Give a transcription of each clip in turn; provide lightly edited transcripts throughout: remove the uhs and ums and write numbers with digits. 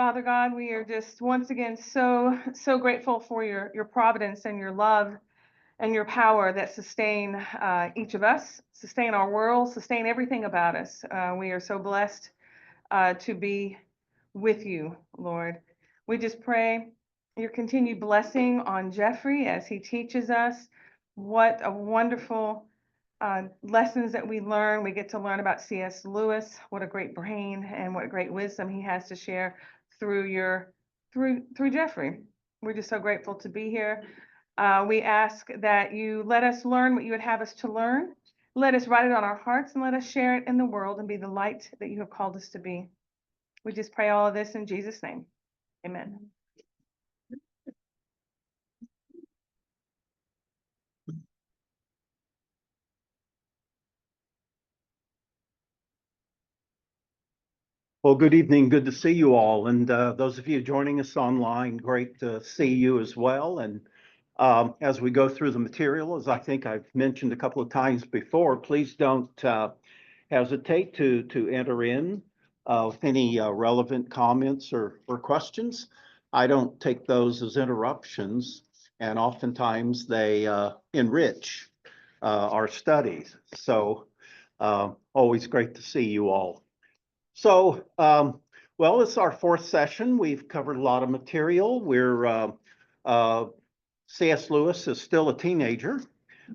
Father God, we are just once again so grateful for your providence and your love and your power that sustain each of us, sustain our world, sustain everything about us. We are so blessed to be with you, Lord. We just pray your continued blessing on Jeffrey as he teaches us. What a wonderful lessons that we learn. We get to learn about C.S. Lewis. What a great brain and what great wisdom he has to share through Jeffrey. We're just so grateful to be here. We ask that you let us learn what you would have us to learn. Let us write it on our hearts and let us share it in the world and be the light that you have called us to be. We just pray all of this in Jesus' name. Amen. Well, good evening. Good to see you all. And those of you joining us online, great to see you as well. And as we go through the material, as I think I've mentioned a couple of times before, please don't hesitate to enter in with any relevant comments or questions. I don't take those as interruptions, and oftentimes they enrich our studies. So always great to see you all. So, well, it's our fourth session. We've covered a lot of material. C.S. Lewis is still a teenager,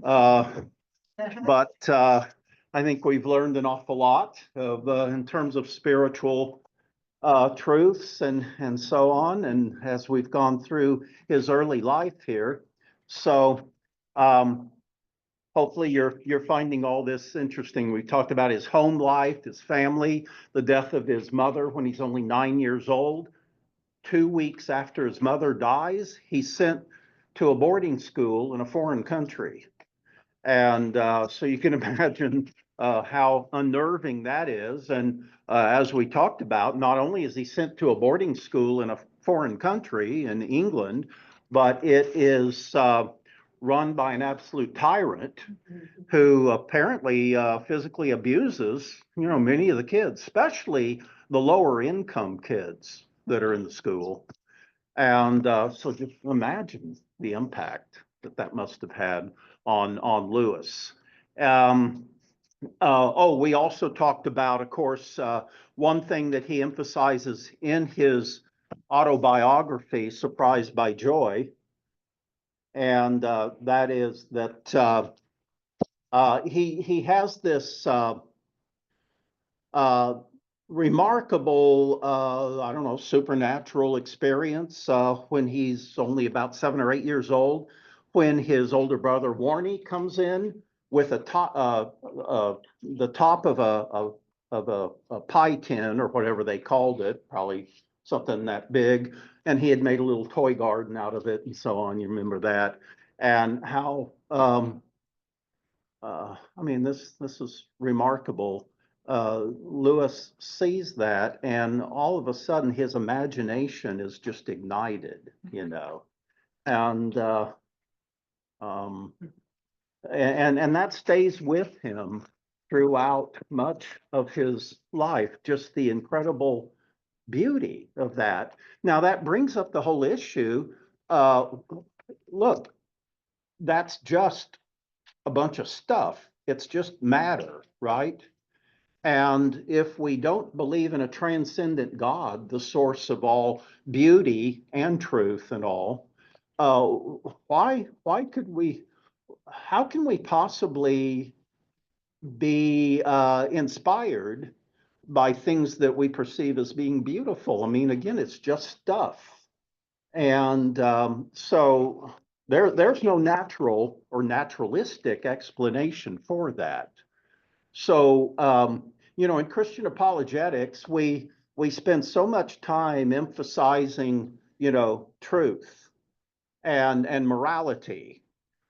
but I think we've learned an awful lot of, in terms of spiritual truths and so on, and as we've gone through his early life here. So, hopefully you're finding all this interesting. We talked about his home life, his family, the death of his mother when he's only 9 years old. 2 weeks after his mother dies, he's sent to a boarding school in a foreign country. And so you can imagine how unnerving that is. And as we talked about, not only is he sent to a boarding school in a foreign country in England, but it is run by an absolute tyrant who apparently physically abuses, many of the kids, especially the lower income kids that are in the school. And so just imagine the impact that must have had on Lewis. We also talked about, of course, one thing that he emphasizes in his autobiography, Surprised by Joy, and that is that he has this remarkable, I don't know, supernatural experience when he's only about 7 or 8 years old, when his older brother Warnie comes in with the top of a pie tin or whatever they called it, probably something that big, and he had made a little toy garden out of it and so on. You remember that, and how I mean, this is remarkable. Lewis sees that, and all of a sudden his imagination is just ignited, and that stays with him throughout much of his life, just the incredible beauty of that. Now that brings up the whole issue. Look, that's just a bunch of stuff. It's just matter, right? And if we don't believe in a transcendent God, the source of all beauty and truth and all, how can we possibly be inspired by things that we perceive as being beautiful? I mean, again, it's just stuff. And so there's no natural or naturalistic explanation for that. So, in Christian apologetics, we spend so much time emphasizing, truth and morality.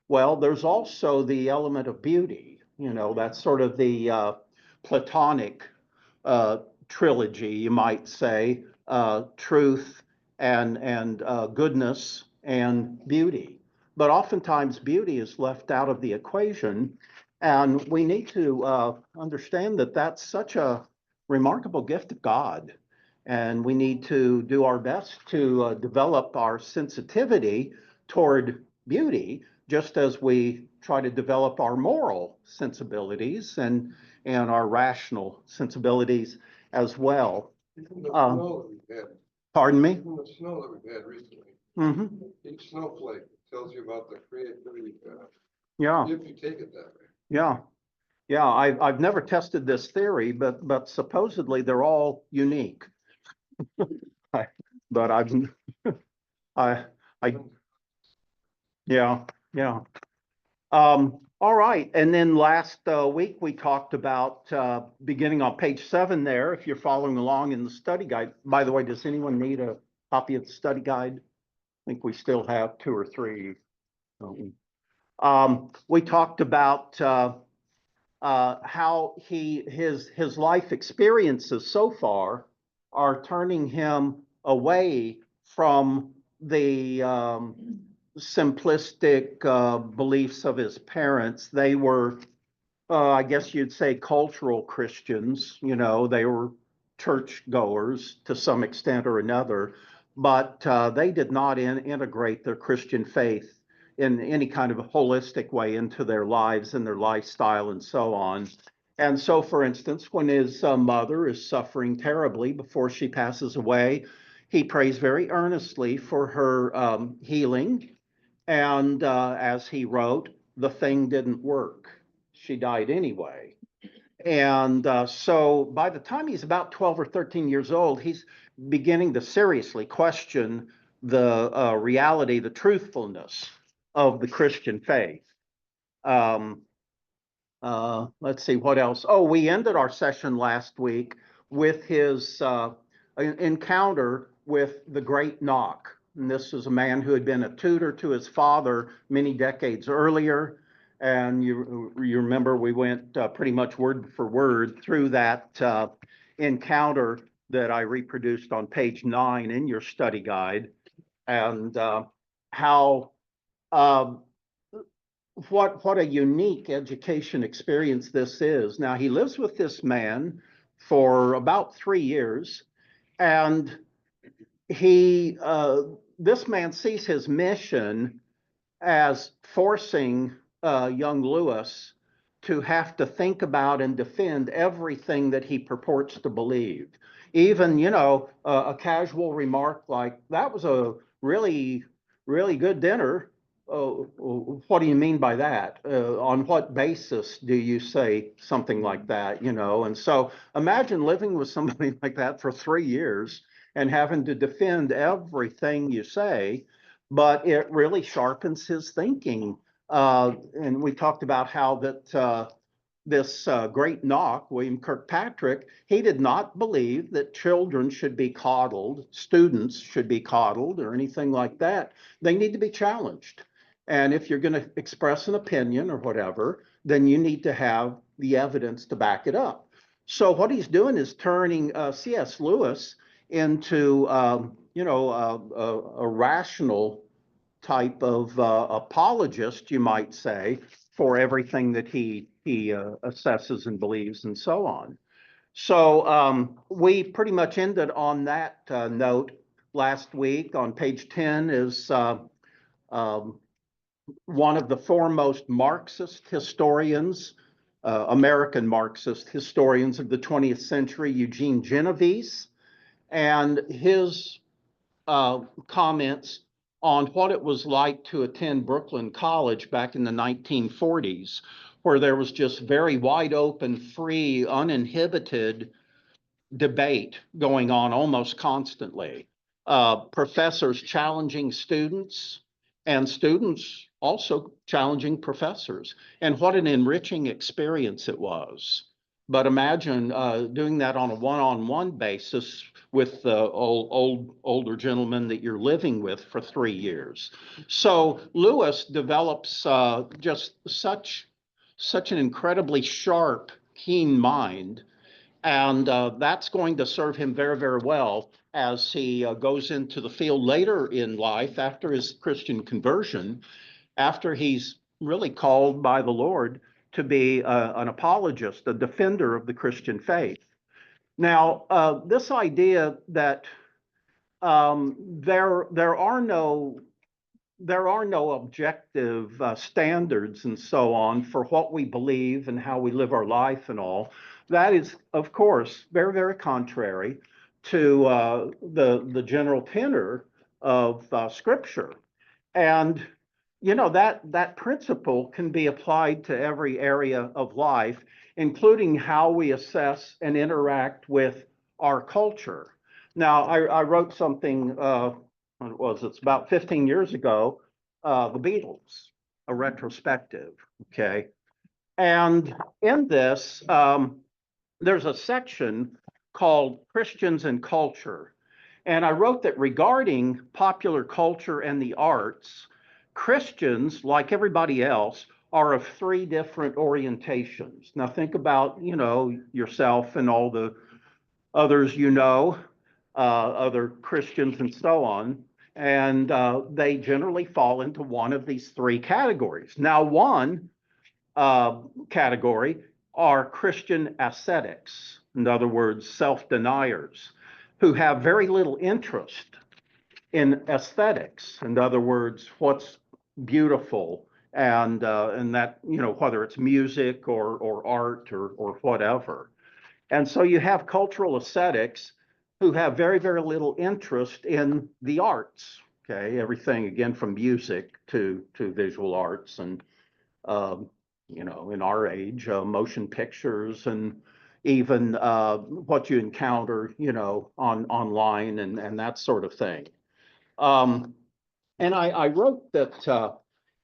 Well, there's also the element of beauty, that's sort of the Platonic trilogy, you might say, truth and goodness and beauty. But oftentimes beauty is left out of the equation, and we need to understand that that's such a remarkable gift of God. And we need to do our best to develop our sensitivity toward beauty, just as we try to develop our moral sensibilities and our rational sensibilities as well. Even the Um, snow that we've had, Pardon me? even the snow that we've had recently, Hmm. each snowflake tells you about the creativity, Yeah, if you take it that way. yeah, yeah. I've never tested this theory, but supposedly they're all unique. But I, I, yeah, yeah. All right, and then last week we talked about beginning on page 7 there, if you're following along in the study guide. By the way, does anyone need a copy of the study guide? I think we still have 2 or 3. don't we? We talked about how his life experiences so far are turning him away from the simplistic beliefs of his parents. They were, I guess you'd say, cultural Christians. You know, they were church goers to some extent or another, but they did not integrate their Christian faith in any kind of a holistic way into their lives and their lifestyle and so on. And so, for instance, when his mother is suffering terribly before she passes away, he prays very earnestly for her healing. And as he wrote, the thing didn't work. She died anyway. And so by the time he's about 12 or 13 years old, he's beginning to seriously question the reality, the truthfulness of the Christian faith. Um, let's see what else. Oh, we ended our session last week with his encounter with the great knock. And this is a man who had been a tutor to his father many decades earlier. And you remember we went pretty much word for word through that encounter that I reproduced on page 9 in your study guide, and how what a unique education experience this is. Now, he lives with this man for about 3 years, and this man sees his mission as forcing young Lewis to have to think about and defend everything that he purports to believe. Even, a casual remark like, that was a really, really good dinner. What do you mean by that? On what basis do you say something like that? And so imagine living with somebody like that for 3 years and having to defend everything you say, but it really sharpens his thinking. And we talked about how that this great knock, William Kirkpatrick, he did not believe that children should be coddled, students should be coddled, or anything like that. They need to be challenged. And if you're going to express an opinion or whatever, then you need to have the evidence to back it up. So what he's doing is turning C.S. Lewis into, a rational type of apologist, you might say, for everything that he assesses and believes and so on. So we pretty much ended on that note last week. On page 10 is one of the foremost Marxist historians, American Marxist historians of the 20th century, Eugene Genovese, and his comments on what it was like to attend Brooklyn College back in the 1940s, where there was just very wide open, free, uninhibited debate going on almost constantly. Professors challenging students, and students also challenging professors. And what an enriching experience it was. But imagine doing that on a one-on-one basis with the older gentleman that you're living with for 3 years. So Lewis develops just such an incredibly sharp, keen mind, and that's going to serve him very, very well as he goes into the field later in life after his Christian conversion, after he's really called by the Lord to be an apologist, a defender of the Christian faith. Now, this idea that there are no objective standards and so on for what we believe and how we live our life and all. That is, of course, very, very contrary to the general tenor of Scripture. And that principle can be applied to every area of life, including how we assess and interact with our culture. Now, I wrote something, it's about 15 years ago, the Beatles, a retrospective, okay? And in this, there's a section called Christians and Culture. And I wrote that regarding popular culture and the arts, Christians, like everybody else, are of three different orientations. Now think about, yourself and all the others other Christians and so on. And they generally fall into one of these three categories. Now, one category are Christian ascetics, in other words, self-deniers, who have very little interest in aesthetics, in other words, what's beautiful, and that, whether it's music or art or whatever. And so you have cultural ascetics who have very, very little interest in the arts, okay? Everything, again, from music to visual arts and, in our age, motion pictures and even what you encounter, online and that sort of thing. And I wrote that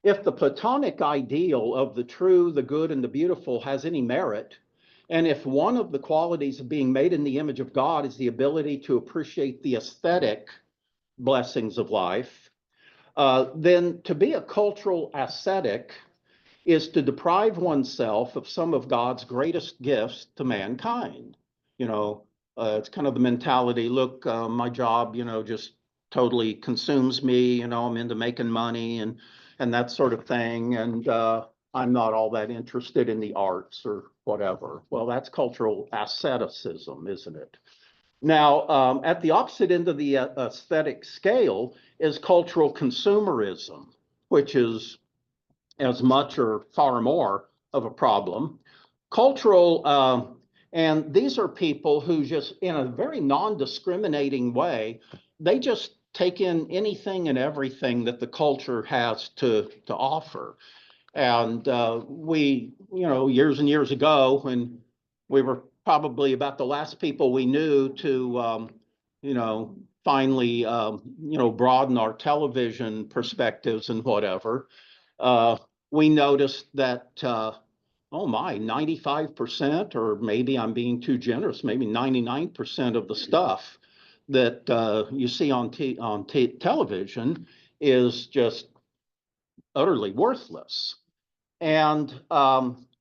if the Platonic ideal of the true, the good, and the beautiful has any merit, and if one of the qualities of being made in the image of God is the ability to appreciate the aesthetic blessings of life, then to be a cultural ascetic is to deprive oneself of some of God's greatest gifts to mankind. It's kind of the mentality, look, my job, just totally consumes me, I'm into making money and that sort of thing. And I'm not all that interested in the arts or whatever. Well, that's cultural asceticism, isn't it? Now, at the opposite end of the aesthetic scale is cultural consumerism, which is as much or far more of a problem. Cultural, and these are people who just, in a very non-discriminating way, they just take in anything and everything that the culture has to offer. And we, years and years ago, when we were probably about the last people we knew to, finally, broaden our television perspectives and whatever, we noticed that, oh my, 95%, or maybe I'm being too generous, maybe 99% of the stuff that you see on television is just utterly worthless. And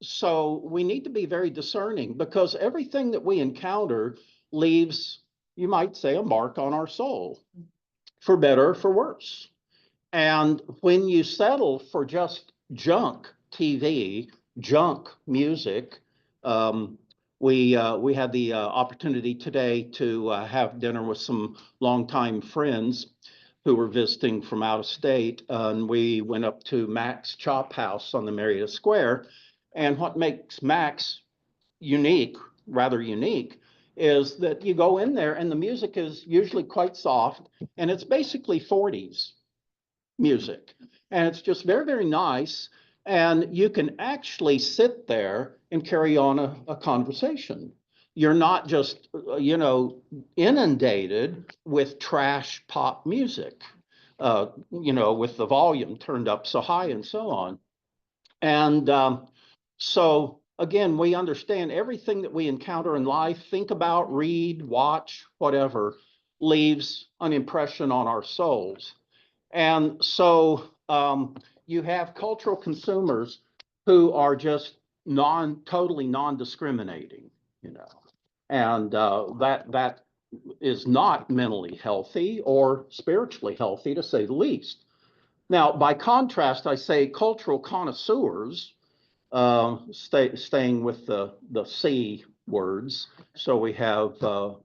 so we need to be very discerning, because everything that we encounter leaves, you might say, a mark on our soul, for better or for worse. And when you settle for just junk TV, junk music, we had the opportunity today to have dinner with some longtime friends who were visiting from out of state, and we went up to Mac's Chop House on the Marietta Square. And what makes Mac's unique, rather unique, is that you go in there and the music is usually quite soft, and it's basically 40s music. And it's just very, very nice. And you can actually sit there and carry on a conversation. You're not just, inundated with trash pop music, with the volume turned up so high and so on. And so, again, we understand everything that we encounter in life, think about, read, watch, whatever, leaves an impression on our souls. And so you have cultural consumers who are just totally non-discriminating, and that is not mentally healthy or spiritually healthy, to say the least. Now, by contrast, I say cultural connoisseurs, staying with the C words. So we have, the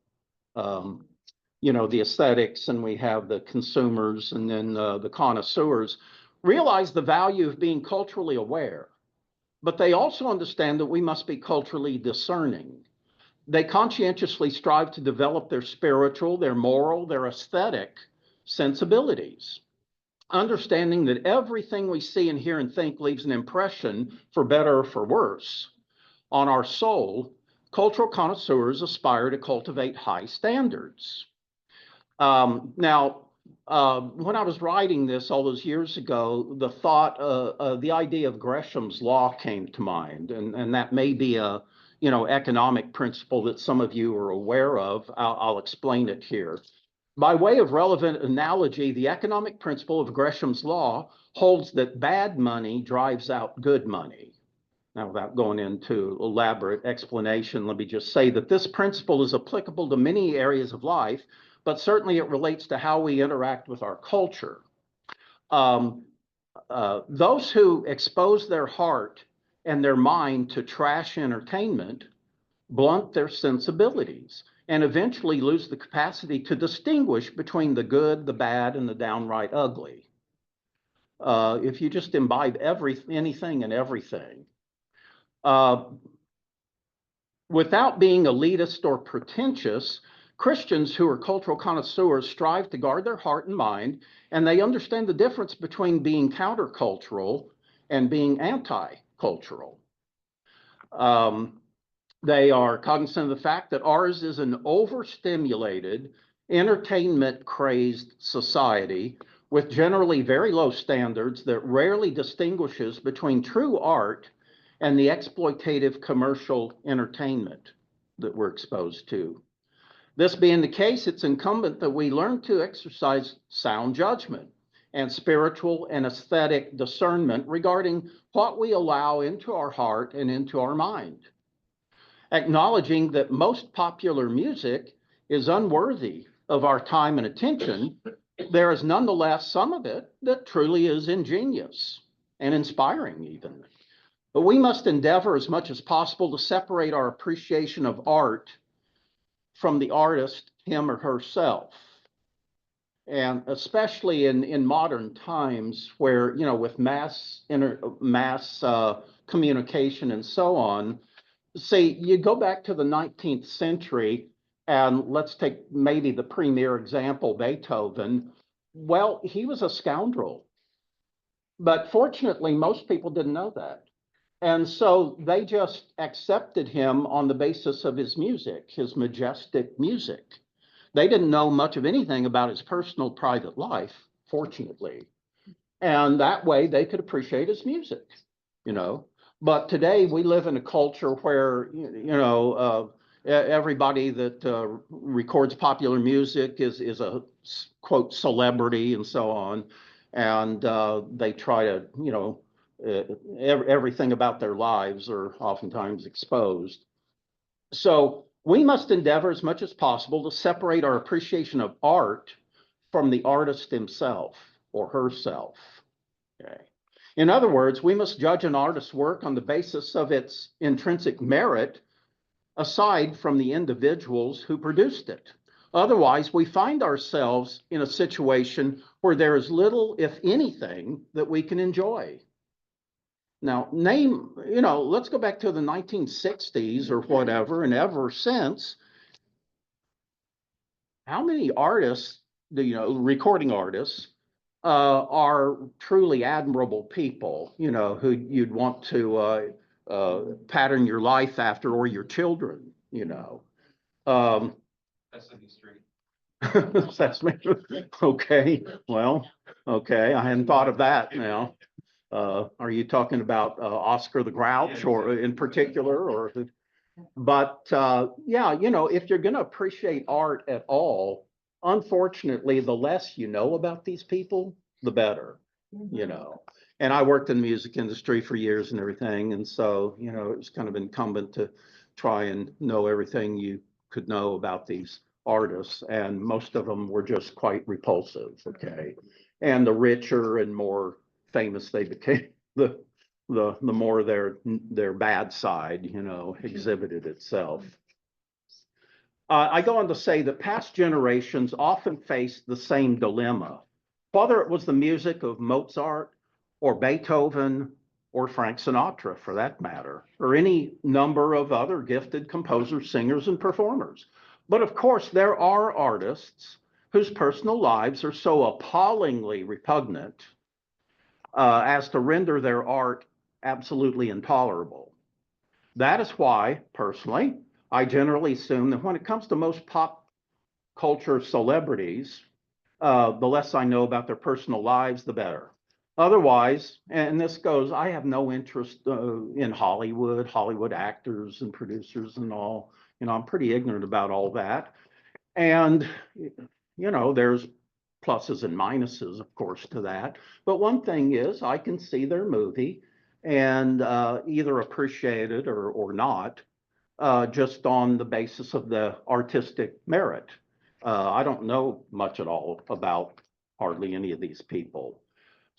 aesthetics, and we have the consumers, and then the connoisseurs, realize the value of being culturally aware. But they also understand that we must be culturally discerning. They conscientiously strive to develop their spiritual, their moral, their aesthetic sensibilities, understanding that everything we see and hear and think leaves an impression, for better or for worse, on our soul. Cultural connoisseurs aspire to cultivate high standards. Now, when I was writing this all those years ago, the idea of Gresham's law came to mind, and that may be a economic principle that some of you are aware of. I'll explain it here. By way of relevant analogy, the economic principle of Gresham's law holds that bad money drives out good money. Now, without going into elaborate explanation, let me just say that this principle is applicable to many areas of life, but certainly it relates to how we interact with our culture. Those who expose their heart and their mind to trash entertainment blunt their sensibilities and eventually lose the capacity to distinguish between the good, the bad, and the downright ugly. If you just imbibe anything and everything, without being elitist or pretentious, Christians who are cultural connoisseurs strive to guard their heart and mind, and they understand the difference between being countercultural and being anti-cultural. They are cognizant of the fact that ours is an overstimulated, entertainment-crazed society with generally very low standards that rarely distinguishes between true art and the exploitative commercial entertainment that we're exposed to. This being the case, it's incumbent that we learn to exercise sound judgment and spiritual and aesthetic discernment regarding what we allow into our heart and into our mind. Acknowledging that most popular music is unworthy of our time and attention, there is nonetheless some of it that truly is ingenious and inspiring even. But we must endeavor as much as possible to separate our appreciation of art from the artist, him or herself. And especially in modern times where, with mass communication and so on, say you go back to the 19th century, and let's take maybe the premier example, Beethoven. Well, he was a scoundrel, but fortunately, most people didn't know that. And so they just accepted him on the basis of his music, his majestic music. They didn't know much of anything about his personal private life, fortunately. And that way they could appreciate his music, But today we live in a culture where, everybody that records popular music is a, quote, celebrity and so on. And they try to, everything about their lives are oftentimes exposed. So we must endeavor as much as possible to separate our appreciation of art from the artist himself or herself. Okay. In other words, we must judge an artist's work on the basis of its intrinsic merit, aside from the individuals who produced it. Otherwise, we find ourselves in a situation where there is little, if anything, that we can enjoy. Now, let's go back to the 1960s or whatever, and ever since, how many artists, recording artists, are truly admirable people, who you'd want to pattern your life after, or your children, Sesame Street. Sesame. Okay, well, okay, I hadn't thought of that now. Are you talking about Oscar the Grouch, or in particular, or? But yeah, if you're going to appreciate art at all, unfortunately, the less you know about these people, the better, And I worked in the music industry for years and everything, and so it was kind of incumbent to try and know everything you could know about these artists, and most of them were just quite repulsive. Okay, and the richer and more famous they became, the the more their bad side, you know, exhibited itself. I go on to say that past generations often faced the same dilemma, whether it was the music of Mozart or Beethoven or Frank Sinatra, for that matter, or any number of other gifted composers, singers, and performers. But of course, there are artists whose personal lives are so appallingly repugnant as to render their art absolutely intolerable. That is why, personally, I generally assume that when it comes to most pop culture celebrities, the less I know about their personal lives, the better. Otherwise, and this goes, I have no interest in Hollywood actors and producers and all. You know, I'm pretty ignorant about all that. And, you know, there's pluses and minuses, of course, to that. But one thing is, I can see their movie and either appreciate it or not, just on the basis of the artistic merit. I don't know much at all about hardly any of these people.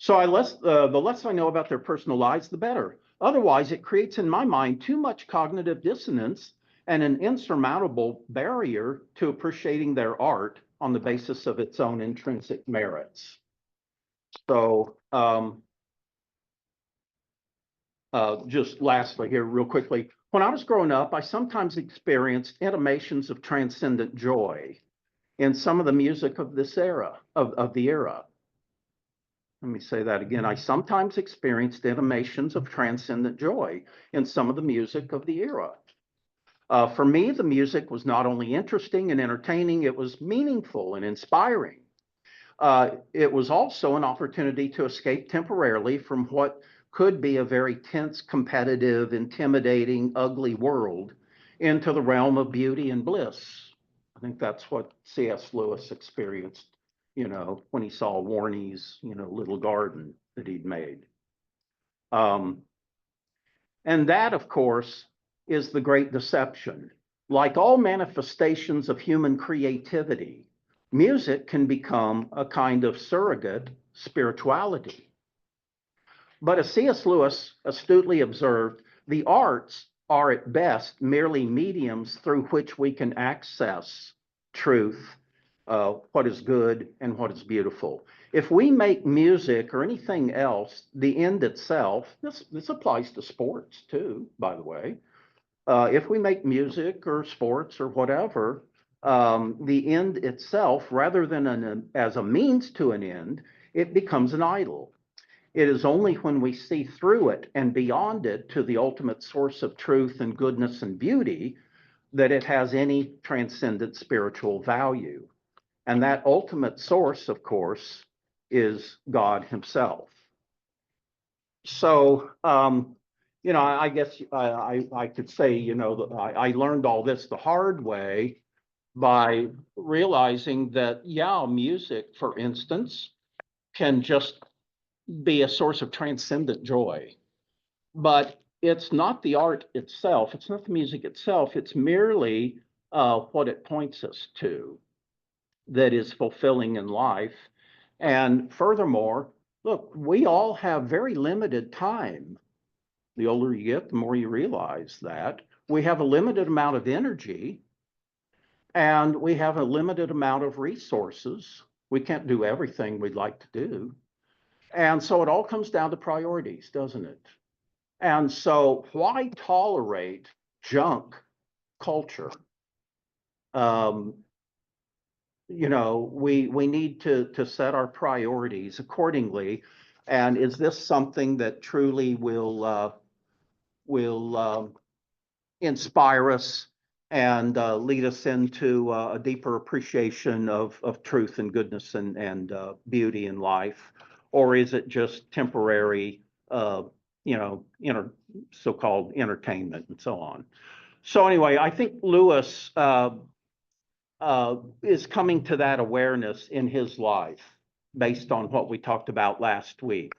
So the less I know about their personal lives, the better. Otherwise, it creates in my mind too much cognitive dissonance and an insurmountable barrier to appreciating their art on the basis of its own intrinsic merits. So just lastly here, real quickly, when I was growing up, I sometimes experienced intimations of transcendent joy in some of the music of this era, of the era. Let me say that again. I sometimes experienced intimations of transcendent joy in some of the music of the era. For me, the music was not only interesting and entertaining, it was meaningful and inspiring. It was also an opportunity to escape temporarily from what could be a very tense, competitive, intimidating, ugly world into the realm of beauty and bliss. I think that's what C.S. Lewis experienced, you know, when he saw Warnie's, you know, little garden that he'd made. And that, of course, is the great deception. Like all manifestations of human creativity, music can become a kind of surrogate spirituality. But as C.S. Lewis astutely observed, the arts are at best merely mediums through which we can access truth, what is good and what is beautiful. If we make music or anything else the end itself, this applies to sports too, by the way. If we make music or sports or whatever, the end itself, rather than as a means to an end, it becomes an idol. It is only when we see through it and beyond it to the ultimate source of truth and goodness and beauty that it has any transcendent spiritual value. And that ultimate source, of course, is God himself. So, you know, I guess I could say, you know, that I learned all this the hard way by realizing that, yeah, music, for instance, can just be a source of transcendent joy. But it's not the art itself, it's not the music itself, it's merely what it points us to that is fulfilling in life. And furthermore, look, we all have very limited time. The older you get, the more you realize that. We have a limited amount of energy and we have a limited amount of resources. We can't do everything we'd like to do. And so it all comes down to priorities, doesn't it? And so why tolerate junk culture? You know, we need to set our priorities accordingly. And is this something that truly will inspire us and lead us into a deeper appreciation of truth and goodness and beauty in life? Or is it just temporary, you know, so-called entertainment and so on? So anyway, I think Lewis is coming to that awareness in his life based on what we talked about last week.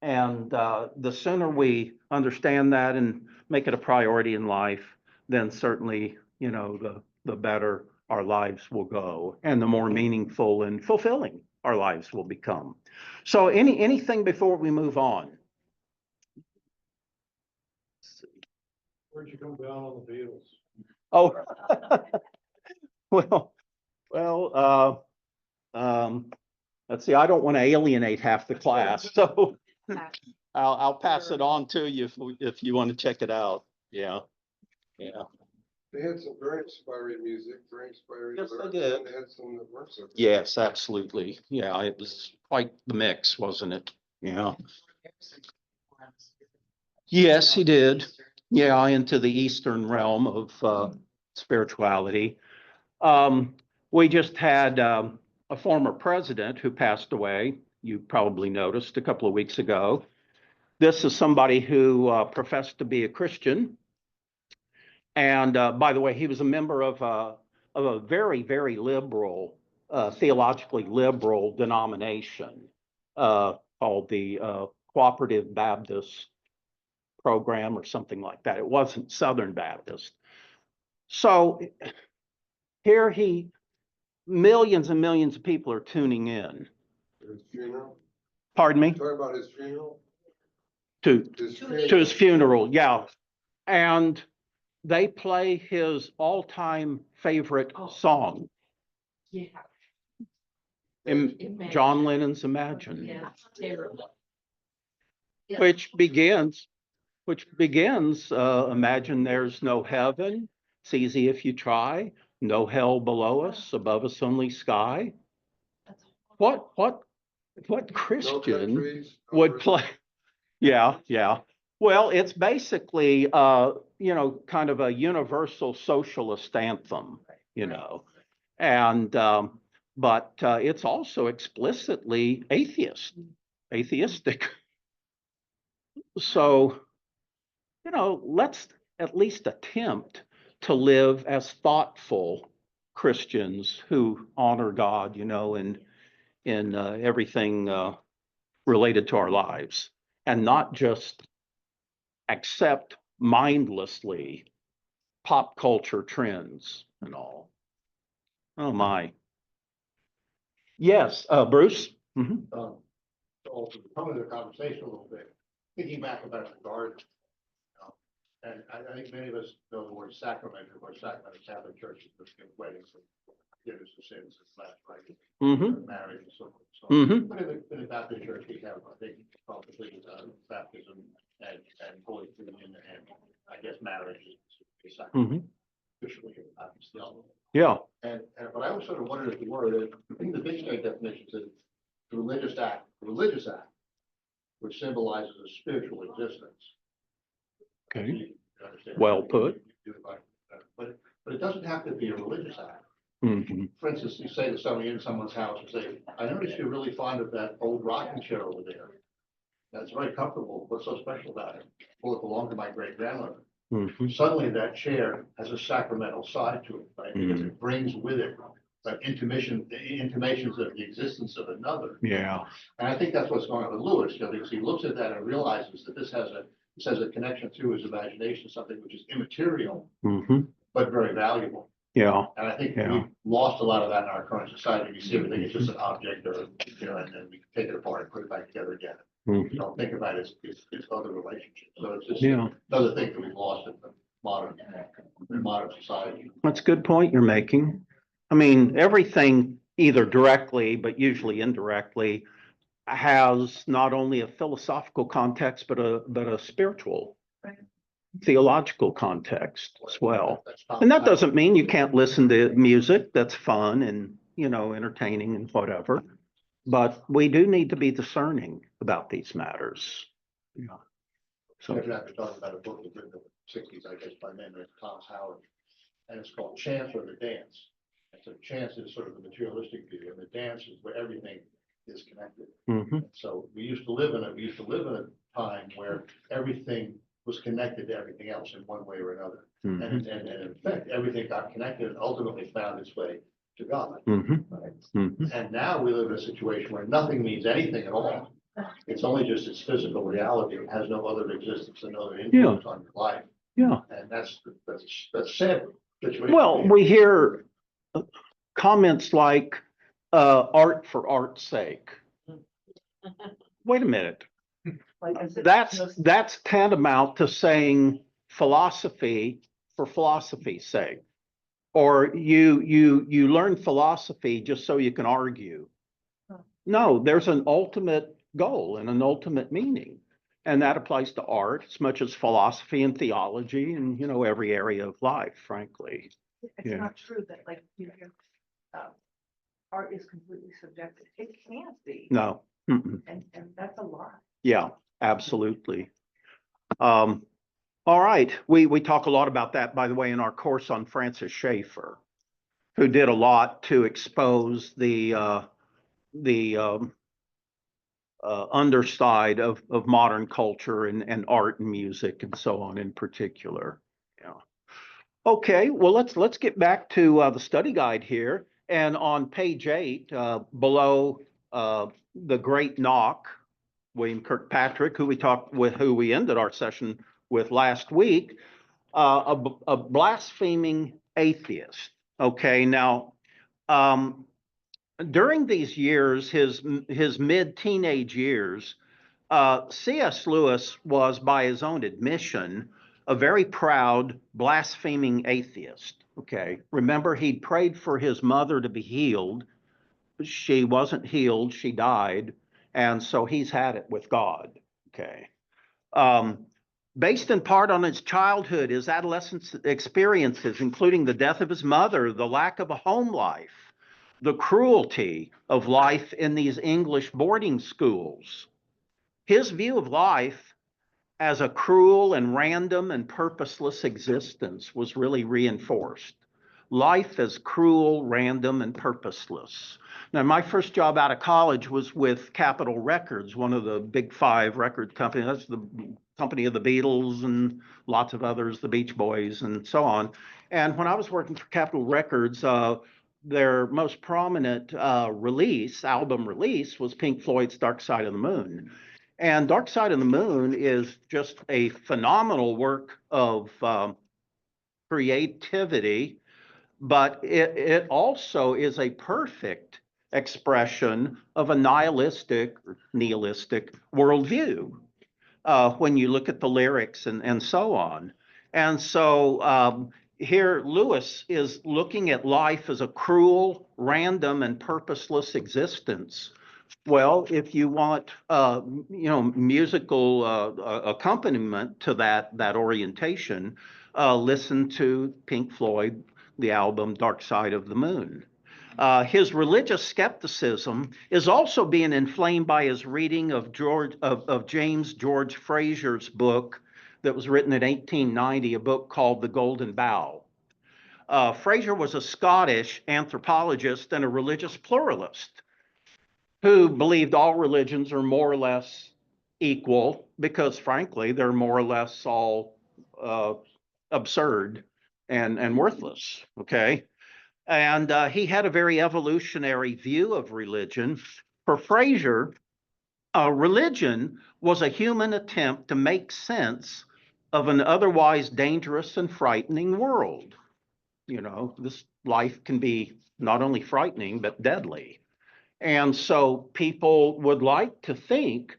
And the sooner we understand that and make it a priority in life, then certainly, you know, the better our lives will go and the more meaningful and fulfilling our lives will become. So anything before we move on? Where'd you come down on the Beatles? Oh, well, let's see, I don't want to alienate half the class, so I'll pass it on to you if you want to check it out. Yeah. Yeah. They had some very inspiring music, very inspiring. Yes, they lyrics, did. and they had some that weren't so good. Yes, absolutely. Yeah, it was quite the mix, wasn't it? Yeah. Yes, he did. Yeah, into the Eastern realm of spirituality. We just had a former president who passed away. You probably noticed a couple of weeks ago. This is somebody who professed to be a Christian. And by the way, he was a member of a very, very liberal, theologically liberal denomination called the Cooperative Baptist Program or something like that. It wasn't Southern Baptist. So here millions and millions of people are tuning in. His funeral. Pardon me? Talking about his funeral. To His his funeral, yeah. And they play his all-time favorite song, Yeah. John Lennon's Imagine, Yeah, terrible. Yeah. which begins, imagine there's no heaven, it's easy if you try, no hell below us, above us only sky. What no Christian countries, no would rich- play? Yeah. Well, it's basically, kind of a universal socialist anthem, and, but it's also explicitly atheistic. So, let's at least attempt to live as thoughtful Christians who honor God, in everything related to our lives, and not just accept mindlessly pop culture trends and all. Oh my. Yes, Bruce? Mhm. So to come into the conversation a little bit, thinking back about the garden. And I think many of us know the word sacrament, or sacrament, Catholic Church, weddings, and forgiveness of sins, and that, right? Mhm. Marriage and so forth. So, Mhm. but in the Baptist Church, we have, I think, probably baptism and Holy Communion, and I guess marriage is sacrament. Mhm. Officially, still. Yeah. But I always sort of wondered if the word, I think the dictionary definition says religious act, which symbolizes a spiritual existence. Okay. You understand? Well put. But it doesn't have to be a religious act. Mhm. For instance, you say to somebody in someone's house, you say, I noticed you're really fond of that old rocking chair over there. That's very comfortable. What's so special about it? Well, it belonged to my great grandmother. Mhm. Suddenly that chair has a sacramental side to it, right? Because Mhm. it brings with it like intimations of the existence of another. Yeah. And I think that's what's going on with Lewis, because he looks at that and realizes that this has a connection through his imagination, something which is immaterial, Mhm. but very valuable. Yeah. And I think Yeah. we've lost a lot of that in our current society. We see everything as just an object or, and then we take it apart and put it back together again. Mhm. We don't think about it as other relationships. So it's just Yeah. another thing that we've lost in the modern society. That's a good point you're making. I mean, everything either directly, but usually indirectly, has not only a philosophical context, but a spiritual, theological context as well. And that doesn't mean you can't listen to music that's fun and, entertaining and whatever. But we do need to be discerning about these matters. Yeah. So, After talking about a book written in the sixties, I guess, by a man named Thomas Howard, and it's called Chance or the Dance. And so chance is sort of the materialistic view, and the dance is where everything is connected. mhm. So we used to live in a time where everything was connected to everything else in one way or another. Mhm. And in fact, everything got connected and ultimately found its way to God. Mhm. Right? Mhm. And now we live in a situation where nothing means anything at all. It's only just its physical reality. It has no other existence and no other influence on your life. Yeah. And that's sad situation. Well, we hear comments like art for art's sake. Wait a minute. That's tantamount to saying philosophy for philosophy's sake, or you learn philosophy just so you can argue. No, there's an ultimate goal and an ultimate meaning. And that applies to art as much as philosophy and theology and, every area of life, frankly. It's Yeah. not true that art is completely subjective. It can't be. No. Mm-mm. And that's a lie. Yeah, absolutely. All right. We talk a lot about that, by the way, in our course on Francis Schaeffer, who did a lot to expose the underside of modern culture and art and music and so on in particular. Yeah. Okay, well, let's get back to the study guide here. And on page 8, below the great knock, William Kirkpatrick, who we ended our session with last week, a blaspheming atheist. Okay, now during these years, his mid-teenage years, C.S. Lewis was, by his own admission, a very proud, blaspheming atheist. Okay, remember, he'd prayed for his mother to be healed. She wasn't healed, she died, and so he's had it with God. Okay. Based in part on his childhood, his adolescence experiences, including the death of his mother, the lack of a home life, the cruelty of life in these English boarding schools. His view of life as a cruel and random and purposeless existence was really reinforced. Life as cruel, random, and purposeless. Now, my first job out of college was with Capitol Records, one of the big 5 record companies. That's the company of the Beatles and lots of others, the Beach Boys and so on. And when I was working for Capitol Records, their most prominent album release, was Pink Floyd's Dark Side of the Moon. And Dark Side of the Moon is just a phenomenal work of creativity, but it also is a perfect expression of a nihilistic worldview when you look at the lyrics and so on. And so here Lewis is looking at life as a cruel, random, and purposeless existence. Well, if you want, musical accompaniment to that orientation, listen to Pink Floyd, the album Dark Side of the Moon. His religious skepticism is also being inflamed by his reading of James George Fraser's book that was written in 1890, a book called The Golden Bough. Fraser was a Scottish anthropologist and a religious pluralist who believed all religions are more or less equal because, frankly, they're more or less all absurd and worthless, okay? And he had a very evolutionary view of religion. For Fraser, religion was a human attempt to make sense of an otherwise dangerous and frightening world. This life can be not only frightening, but deadly. And so people would like to think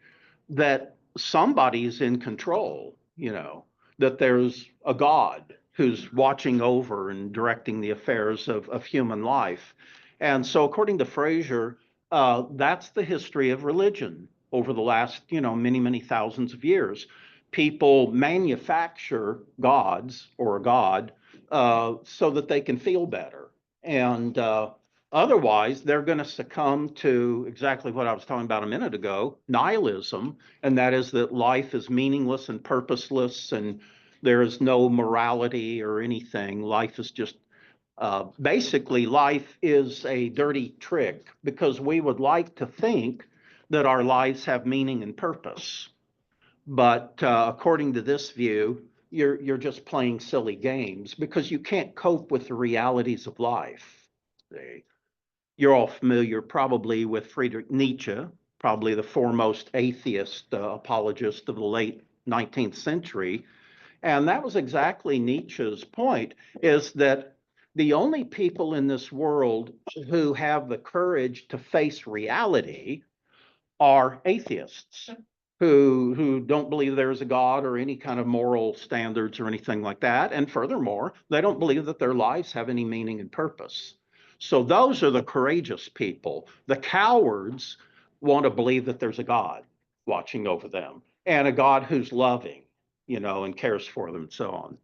that somebody's in control, that there's a God who's watching over and directing the affairs of human life. And so according to Fraser, that's the history of religion over the last, many, many thousands of years. People manufacture gods or a God so that they can feel better. And otherwise, they're going to succumb to exactly what I was talking about a minute ago, nihilism, and that is that life is meaningless and purposeless, and there is no morality or anything. Life is just, basically, life is a dirty trick because we would like to think that our lives have meaning and purpose. But according to this view, you're just playing silly games because you can't cope with the realities of life. You're all familiar probably with Friedrich Nietzsche, probably the foremost atheist apologist of the late 19th century. And that was exactly Nietzsche's point, is that the only people in this world who have the courage to face reality are atheists. who don't believe there's a God or any kind of moral standards or anything like that. And furthermore, they don't believe that their lives have any meaning and purpose. So those are the courageous people. The cowards want to believe that there's a God watching over them and a God who's loving, and cares for them and so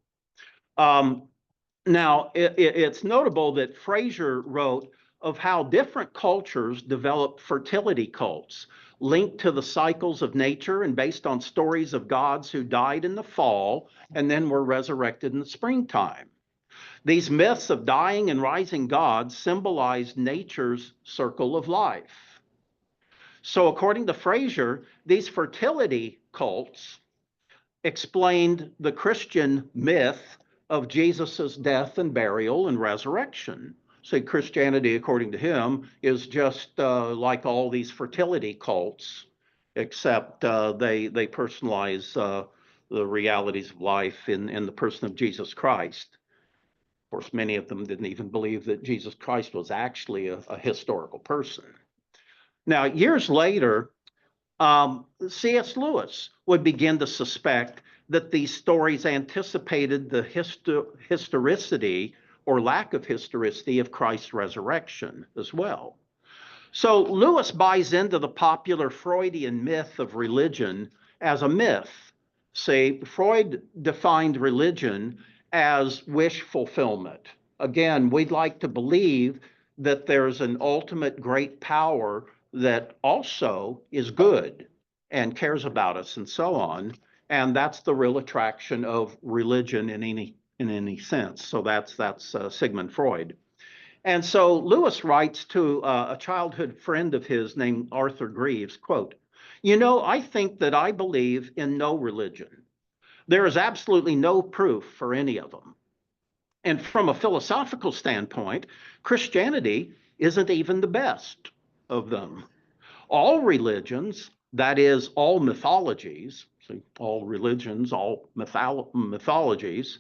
on. Now, it's notable that Fraser wrote of how different cultures develop fertility cults linked to the cycles of nature and based on stories of gods who died in the fall and then were resurrected in the springtime. These myths of dying and rising gods symbolize nature's circle of life. So according to Fraser, these fertility cults explained the Christian myth of Jesus's death and burial and resurrection. So Christianity, according to him, is just like all these fertility cults, except they personalize the realities of life in the person of Jesus Christ. Of course, many of them didn't even believe that Jesus Christ was actually a historical person. Now, years later, C.S. Lewis would begin to suspect that these stories anticipated the historicity or lack of historicity of Christ's resurrection as well. So Lewis buys into the popular Freudian myth of religion as a myth. See, Freud defined religion as wish fulfillment. Again, we'd like to believe that there's an ultimate great power that also is good and cares about us and so on. And that's the real attraction of religion in any sense. So that's Sigmund Freud. And so Lewis writes to a childhood friend of his named Arthur Greaves, quote, I think that I believe in no religion. There is absolutely no proof for any of them. And from a philosophical standpoint, Christianity isn't even the best of them. All religions, that is, all mythologies, so all religions, all mythologies,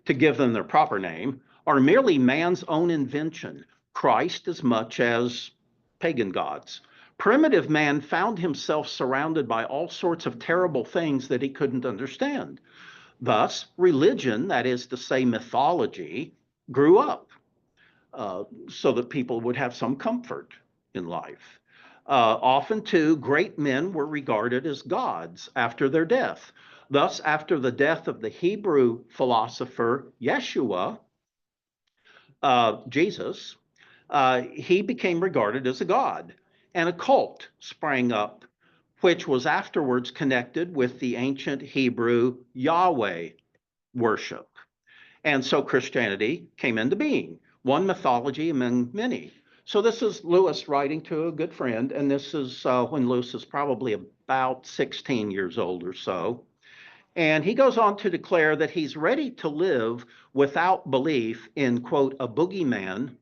to give them their proper name, are merely man's own invention, Christ as much as pagan gods. Primitive man found himself surrounded by all sorts of terrible things that he couldn't understand. Thus, religion, that is to say mythology, grew up so that people would have some comfort in life. Often, too, great men were regarded as gods after their death. Thus, after the death of the Hebrew philosopher Yeshua, Jesus, he became regarded as a god, and a cult sprang up, which was afterwards connected with the ancient Hebrew Yahweh worship. And so Christianity came into being, one mythology among many. So this is Lewis writing to a good friend, and this is when Lewis is probably about 16 years old or so. And he goes on to declare that he's ready to live without belief in, quote, a boogeyman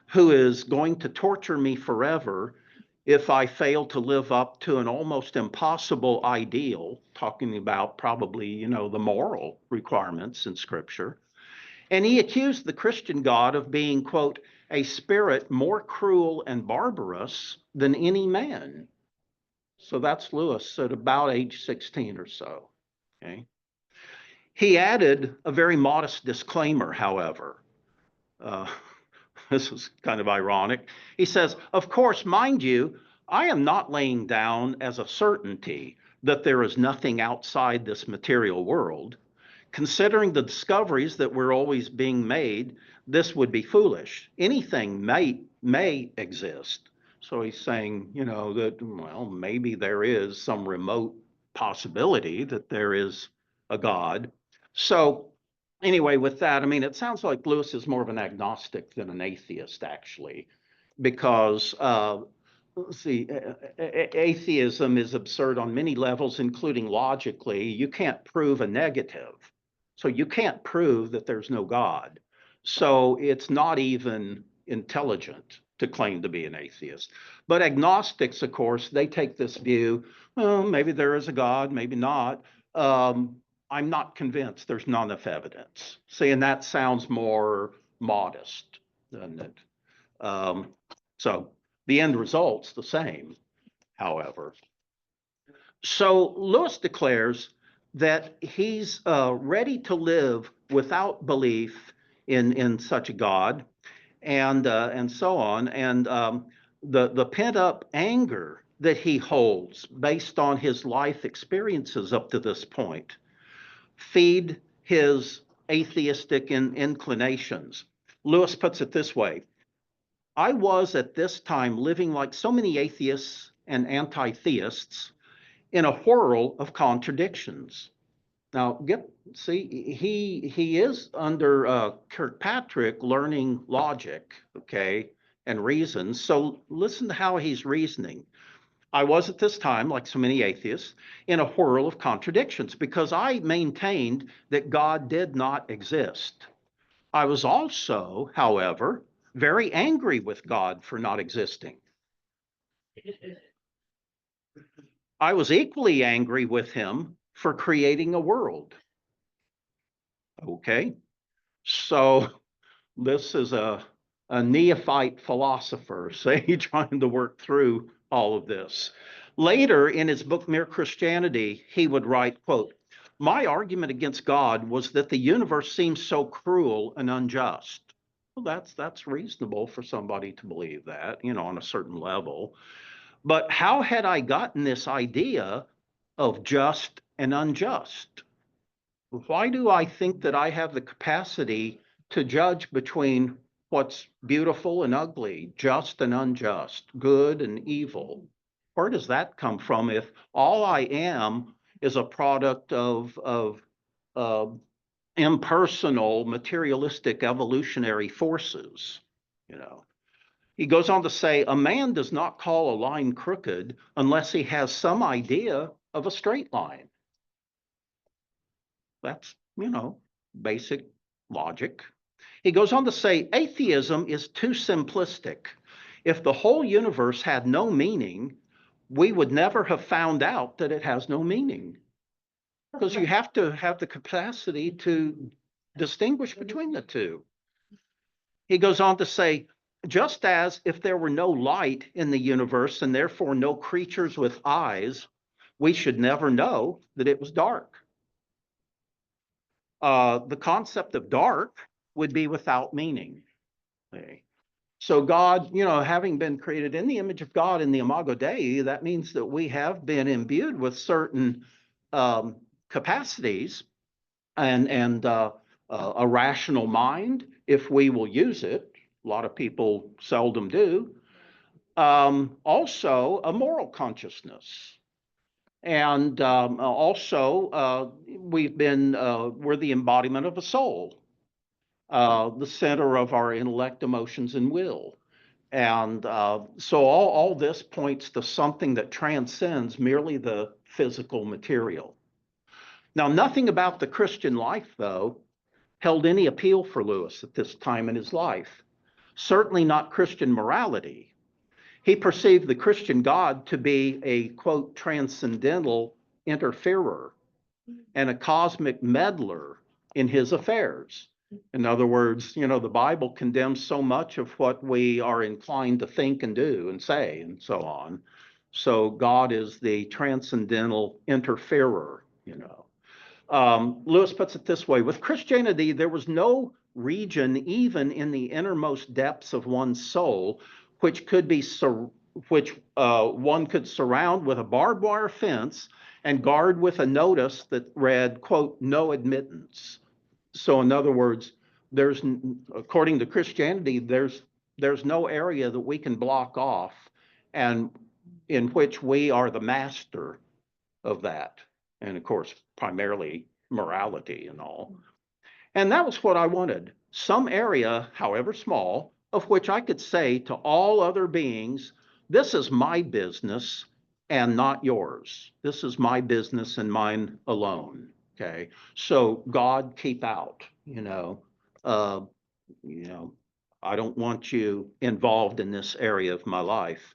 who is going to torture me forever if I fail to live up to an almost impossible ideal, talking about probably, the moral requirements in Scripture. And he accused the Christian God of being, quote, a spirit more cruel and barbarous than any man. So that's Lewis at about age 16 or so. Okay. He added a very modest disclaimer, however. This is kind of ironic. He says, of course, mind you, I am not laying down as a certainty that there is nothing outside this material world. Considering the discoveries that were always being made, this would be foolish. Anything may exist. So he's saying, that, well, maybe there is some remote possibility that there is a God. So anyway, with that, it sounds like Lewis is more of an agnostic than an atheist, actually, because atheism is absurd on many levels, including logically. You can't prove a negative. So you can't prove that there's no God. So it's not even intelligent to claim to be an atheist. But agnostics, of course, they take this view, well, maybe there is a God, maybe not. I'm not convinced. There's not enough evidence. See, and that sounds more modest, doesn't it? So the end result's the same, however. So Lewis declares that he's ready to live without belief in such a God, and so on. And the pent up anger that he holds based on his life experiences up to this point feed his atheistic inclinations. Lewis puts it this way: I was at this time living like so many atheists and anti-theists in a whirl of contradictions. Now, he is under Kirkpatrick learning logic, okay, and reason. So listen to how he's reasoning. I was at this time, like so many atheists, in a whirl of contradictions because I maintained that God did not exist. I was also, however, very angry with God for not existing. I was equally angry with him for creating a world. Okay, so this is a neophyte philosopher, say, trying to work through all of this. Later in his book, Mere Christianity, he would write, quote, my argument against God was that the universe seems so cruel and unjust. Well, that's reasonable for somebody to believe that, on a certain level. But how had I gotten this idea of just and unjust? Why do I think that I have the capacity to judge between what's beautiful and ugly, just and unjust, good and evil? Where does that come from if all I am is a product of impersonal, materialistic, evolutionary forces? He goes on to say, a man does not call a line crooked unless he has some idea of a straight line. That's, basic logic. He goes on to say, atheism is too simplistic. If the whole universe had no meaning, we would never have found out that it has no meaning. Because you have to have the capacity to distinguish between the two. He goes on to say, just as if there were no light in the universe and therefore no creatures with eyes, we should never know that it was dark. The concept of dark would be without meaning. Okay. So God, having been created in the image of God in the Imago Dei, that means that we have been imbued with certain capacities and a rational mind, if we will use it. A lot of people seldom do. Also, a moral consciousness. And also, we're the embodiment of a soul, the center of our intellect, emotions, and will. And so all this points to something that transcends merely the physical material. Now, nothing about the Christian life, though, held any appeal for Lewis at this time in his life. Certainly not Christian morality. He perceived the Christian God to be a, quote, transcendental interferer and a cosmic meddler in his affairs. In other words, the Bible condemns so much of what we are inclined to think and do and say and so on. So God is the transcendental interferer, Lewis puts it this way: with Christianity, there was no region, even in the innermost depths of one's soul, which one could surround with a barbed wire fence and guard with a notice that read, quote, no admittance. So in other words, according to Christianity, there's no area that we can block off and in which we are the master of that. And of course, primarily morality and all. And that was what I wanted. Some area, however small, of which I could say to all other beings, this is my business and not yours. This is my business and mine alone. Okay. So God, keep out, I don't want you involved in this area of my life.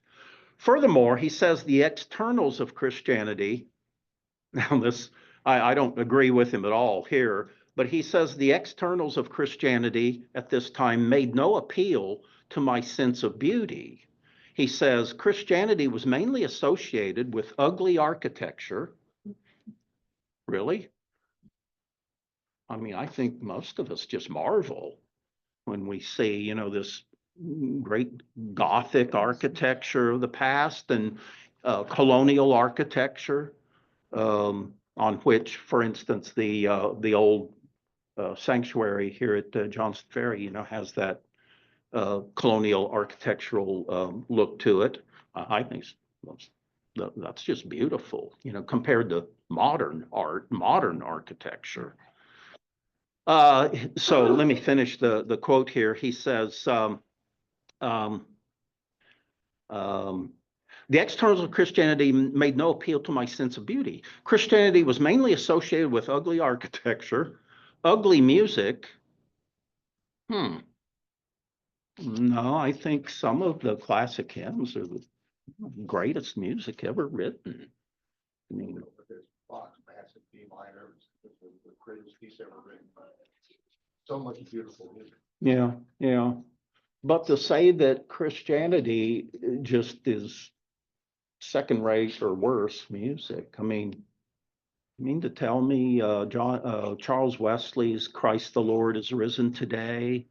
Furthermore, he says the externals of Christianity, now I don't agree with him at all here, but he says the externals of Christianity at this time made no appeal to my sense of beauty. He says Christianity was mainly associated with ugly architecture. Really? I mean, I think most of us just marvel when we see, you know, this great Gothic architecture of the past and colonial architecture, on which, for instance, the old sanctuary here at Johnston Ferry, you know, has that colonial architectural look to it. I think that's just beautiful, you know, compared to modern art, modern architecture. So let me finish the quote here. He says, the externals of Christianity made no appeal to my sense of beauty. Christianity was mainly associated with ugly architecture, ugly music. No, I think some of the classic hymns are the greatest music ever written. I mean, There's Bach's Massive B minor, it's the greatest piece ever written. So much beautiful music. yeah, yeah. But to say that Christianity just is second rate or worse music, I mean, you mean to tell me Charles Wesley's Christ the Lord is risen today,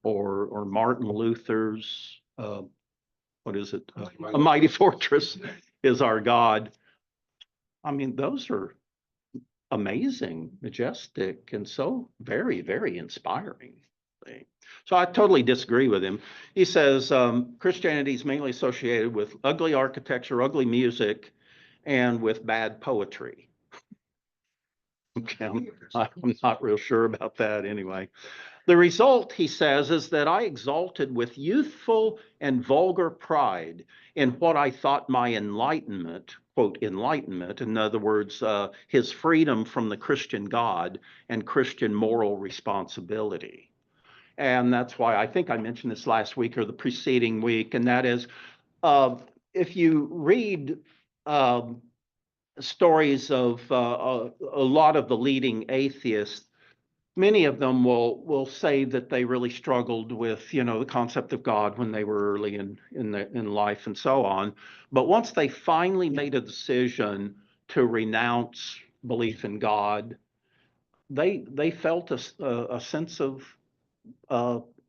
or Martin Luther's what is it? A mighty fortress is our God. I mean, those are amazing, majestic, and so very, very inspiring. So I totally disagree with him. He says Christianity is mainly associated with ugly architecture, ugly music, and with bad poetry. Okay, I'm not real sure about that anyway. The result, he says, is that I exalted with youthful and vulgar pride in what I thought my enlightenment, quote, enlightenment, in other words, his freedom from the Christian God and Christian moral responsibility. And that's why I think I mentioned this last week or the preceding week, and that is, if you read stories of a lot of the leading atheists, many of them will say that they really struggled with, you know, the concept of God when they were early in life and so on. But once they finally made a decision to renounce belief in God, they felt a sense of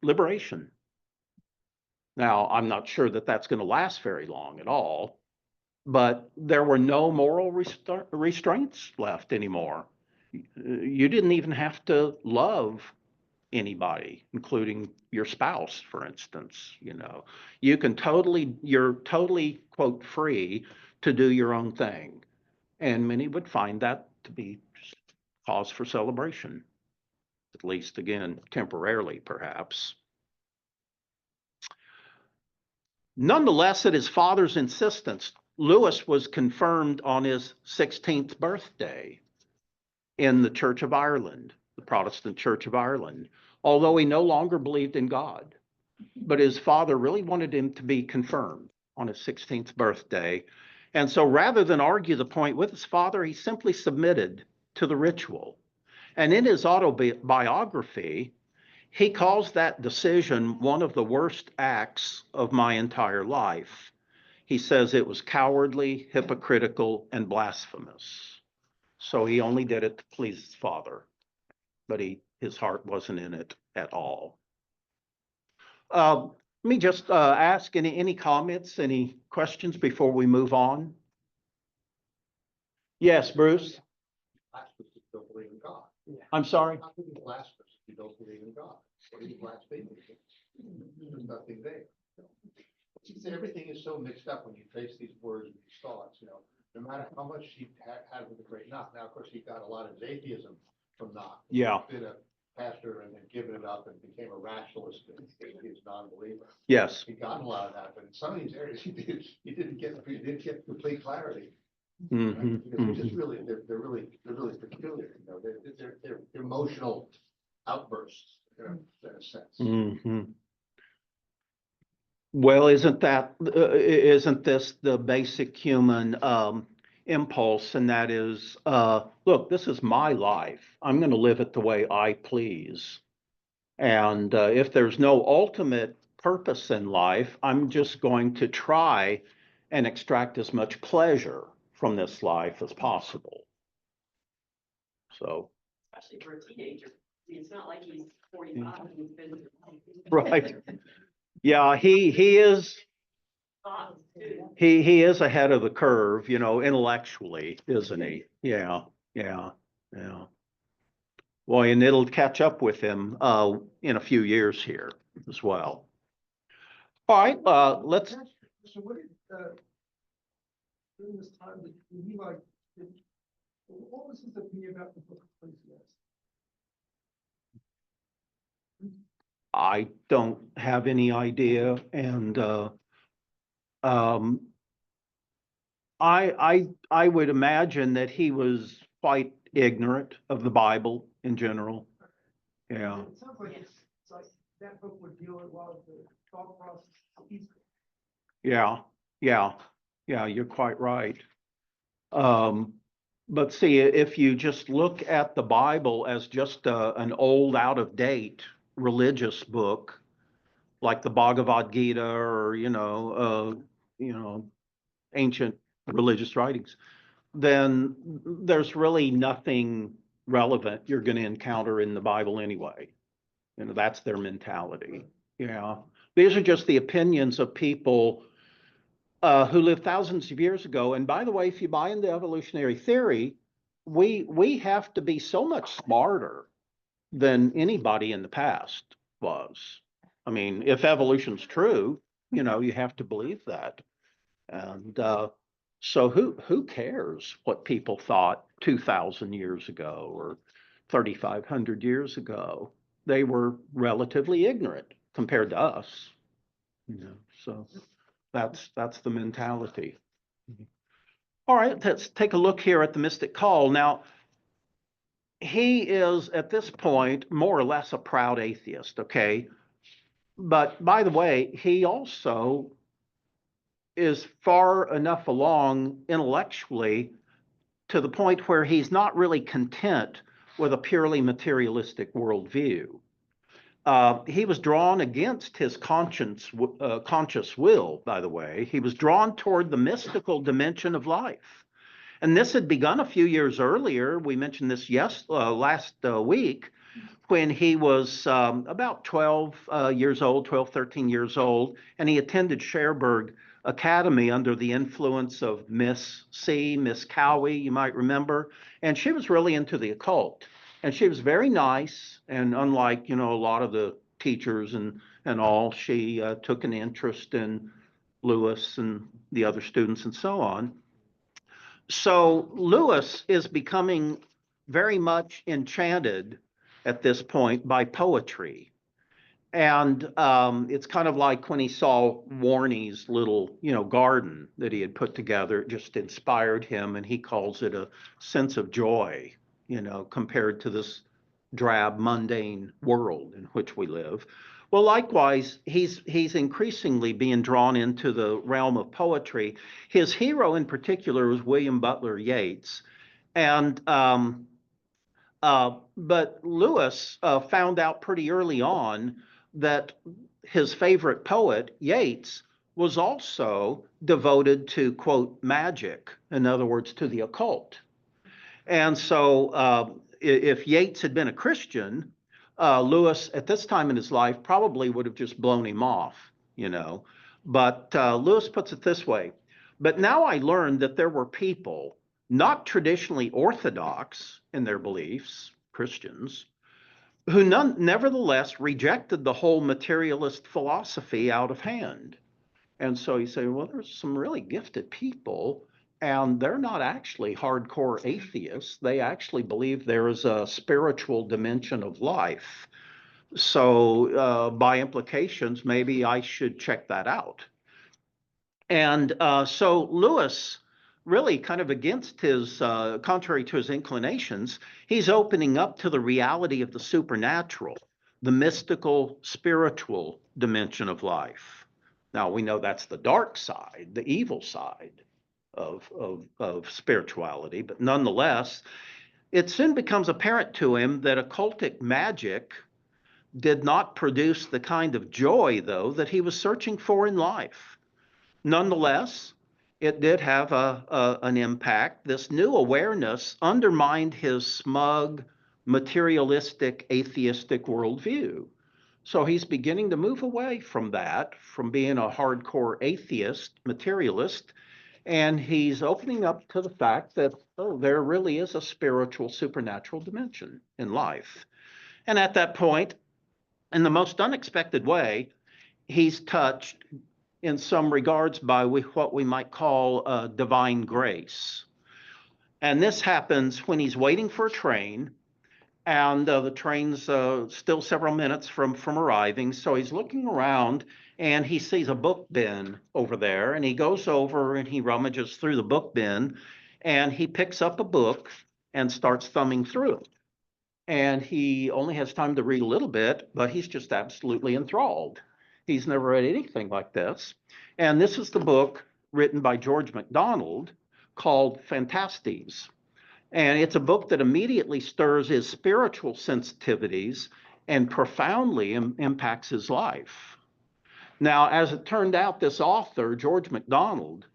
liberation. Now, I'm not sure that that's going to last very long at all, but there were no moral restraints left anymore. You didn't even have to love anybody, including your spouse, for instance. You know, you're totally, quote, free to do your own thing. And many would find that to be cause for celebration, at least, again, temporarily, perhaps. Nonetheless, at his father's insistence, Lewis was confirmed on his 16th birthday in the Church of Ireland, the Protestant Church of Ireland, although he no longer believed in God. But his father really wanted him to be confirmed on his 16th birthday. And so rather than argue the point with his father, he simply submitted to the ritual. And in his autobiography, he calls that decision one of the worst acts of my entire life. He says it was cowardly, hypocritical, and blasphemous. So he only did it to please his father, but his heart wasn't in it at all. Let me just ask any comments, any questions before we move on? Yes, Bruce? Blasphemous if you don't believe in God. I'm sorry? How can you be blasphemous if you don't believe in God? What are you blaspheming against? There's nothing there. Everything is so mixed up when you trace these words and these thoughts, you know, no matter how much he had with the great Knock. Now, of course, he got a lot of his atheism from Knock. Yeah. He's been a pastor and then given it up and became a rationalist and he was non-believer. Yes. He got a lot of that, but in some of these areas he didn't get complete clarity. Mm-hmm. Because they're just really, they're really peculiar, you know, they're emotional outbursts, you know, in a sense. Mm-hmm. Well, isn't this the basic human impulse? And that is, look, this is my life. I'm going to live it the way I please. And if there's no ultimate purpose in life. I'm just going to try and extract as much pleasure from this life as possible. So, Especially for a teenager. I mean, it's not like he's 45 and he's been. right. Yeah, he is. Thoughts, too. He is ahead of the curve, you know, intellectually, isn't he? Yeah, yeah, yeah. Boy, and it'll catch up with him in a few years here as well. All right, let's. So what did, during this time, did he like, what was his opinion about the book of Ecclesiastes? I don't have any idea, and um, I would imagine that he was quite ignorant of the Bible in general. Yeah. It sounds like it's like that book would deal with a lot of the thought process. Yeah, yeah, yeah, you're quite right. But see, if you just look at the Bible as just an old, out of date religious book, like the Bhagavad Gita or, you know, ancient religious writings, then there's really nothing relevant you're going to encounter in the Bible anyway. You know, that's their mentality. Yeah. These are just the opinions of people who lived thousands of years ago. And by the way, if you buy into evolutionary theory, we have to be so much smarter than anybody in the past was. I mean, if evolution's true, you know, you have to believe that. And so who cares what people thought 2,000 years ago or 3,500 years ago? They were relatively ignorant compared to us. You know, so that's the mentality. All right, let's take a look here at the mystic call. Now, he is at this point more or less a proud atheist, okay? But by the way, he also is far enough along intellectually to the point where he's not really content with a purely materialistic worldview. He was drawn against his conscious will, by the way. He was drawn toward the mystical dimension of life. And this had begun a few years earlier. We mentioned this last week when he was about 12 years old, 12, 13 years old, and he attended Cherbourg Academy under the influence of Miss Cowie, you might remember. And she was really into the occult. And she was very nice. And unlike, you know, a lot of the teachers and all, she took an interest in Lewis and the other students and so on. So Lewis is becoming very much enchanted at this point by poetry. And it's kind of like when he saw Warney's little, you know, garden that he had put together, it just inspired him, and he calls it a sense of joy, you know, compared to this drab, mundane world in which we live. Well, likewise, he's increasingly being drawn into the realm of poetry. His hero in particular was William Butler Yeats. And but Lewis found out pretty early on that his favorite poet, Yeats, was also devoted to, quote, magic, in other words, to the occult. And so if Yeats had been a Christian, Lewis at this time in his life probably would have just blown him off, you know. But Lewis puts it this way: but now I learned that there were people not traditionally orthodox in their beliefs, Christians, who nevertheless rejected the whole materialist philosophy out of hand. And so you say, well, there's some really gifted people, and they're not actually hardcore atheists. They actually believe there is a spiritual dimension of life. So by implications, maybe I should check that out. And so Lewis, really kind of against his, contrary to his inclinations, he's opening up to the reality of the supernatural, the mystical, spiritual dimension of life. Now, we know that's the dark side, the evil side of spirituality, but nonetheless, it soon becomes apparent to him that occultic magic did not produce the kind of joy, though, that he was searching for in life. Nonetheless, it did have an impact. This new awareness undermined his smug, materialistic, atheistic worldview. So he's beginning to move away from that, from being a hardcore atheist, materialist, and he's opening up to the fact that, oh, there really is a spiritual, supernatural dimension in life. And at that point, in the most unexpected way, he's touched in some regards by what we might call divine grace. And this happens when he's waiting for a train, and the train's still several minutes from arriving. So he's looking around and he sees a book bin over there, and he goes over and he rummages through the book bin, and he picks up a book and starts thumbing through it. And he only has time to read a little bit, but he's just absolutely enthralled. He's never read anything like this. And this is the book written by George MacDonald called Phantastes. And it's a book that immediately stirs his spiritual sensitivities and profoundly impacts his life. Now, as it turned out, this author, George MacDonald,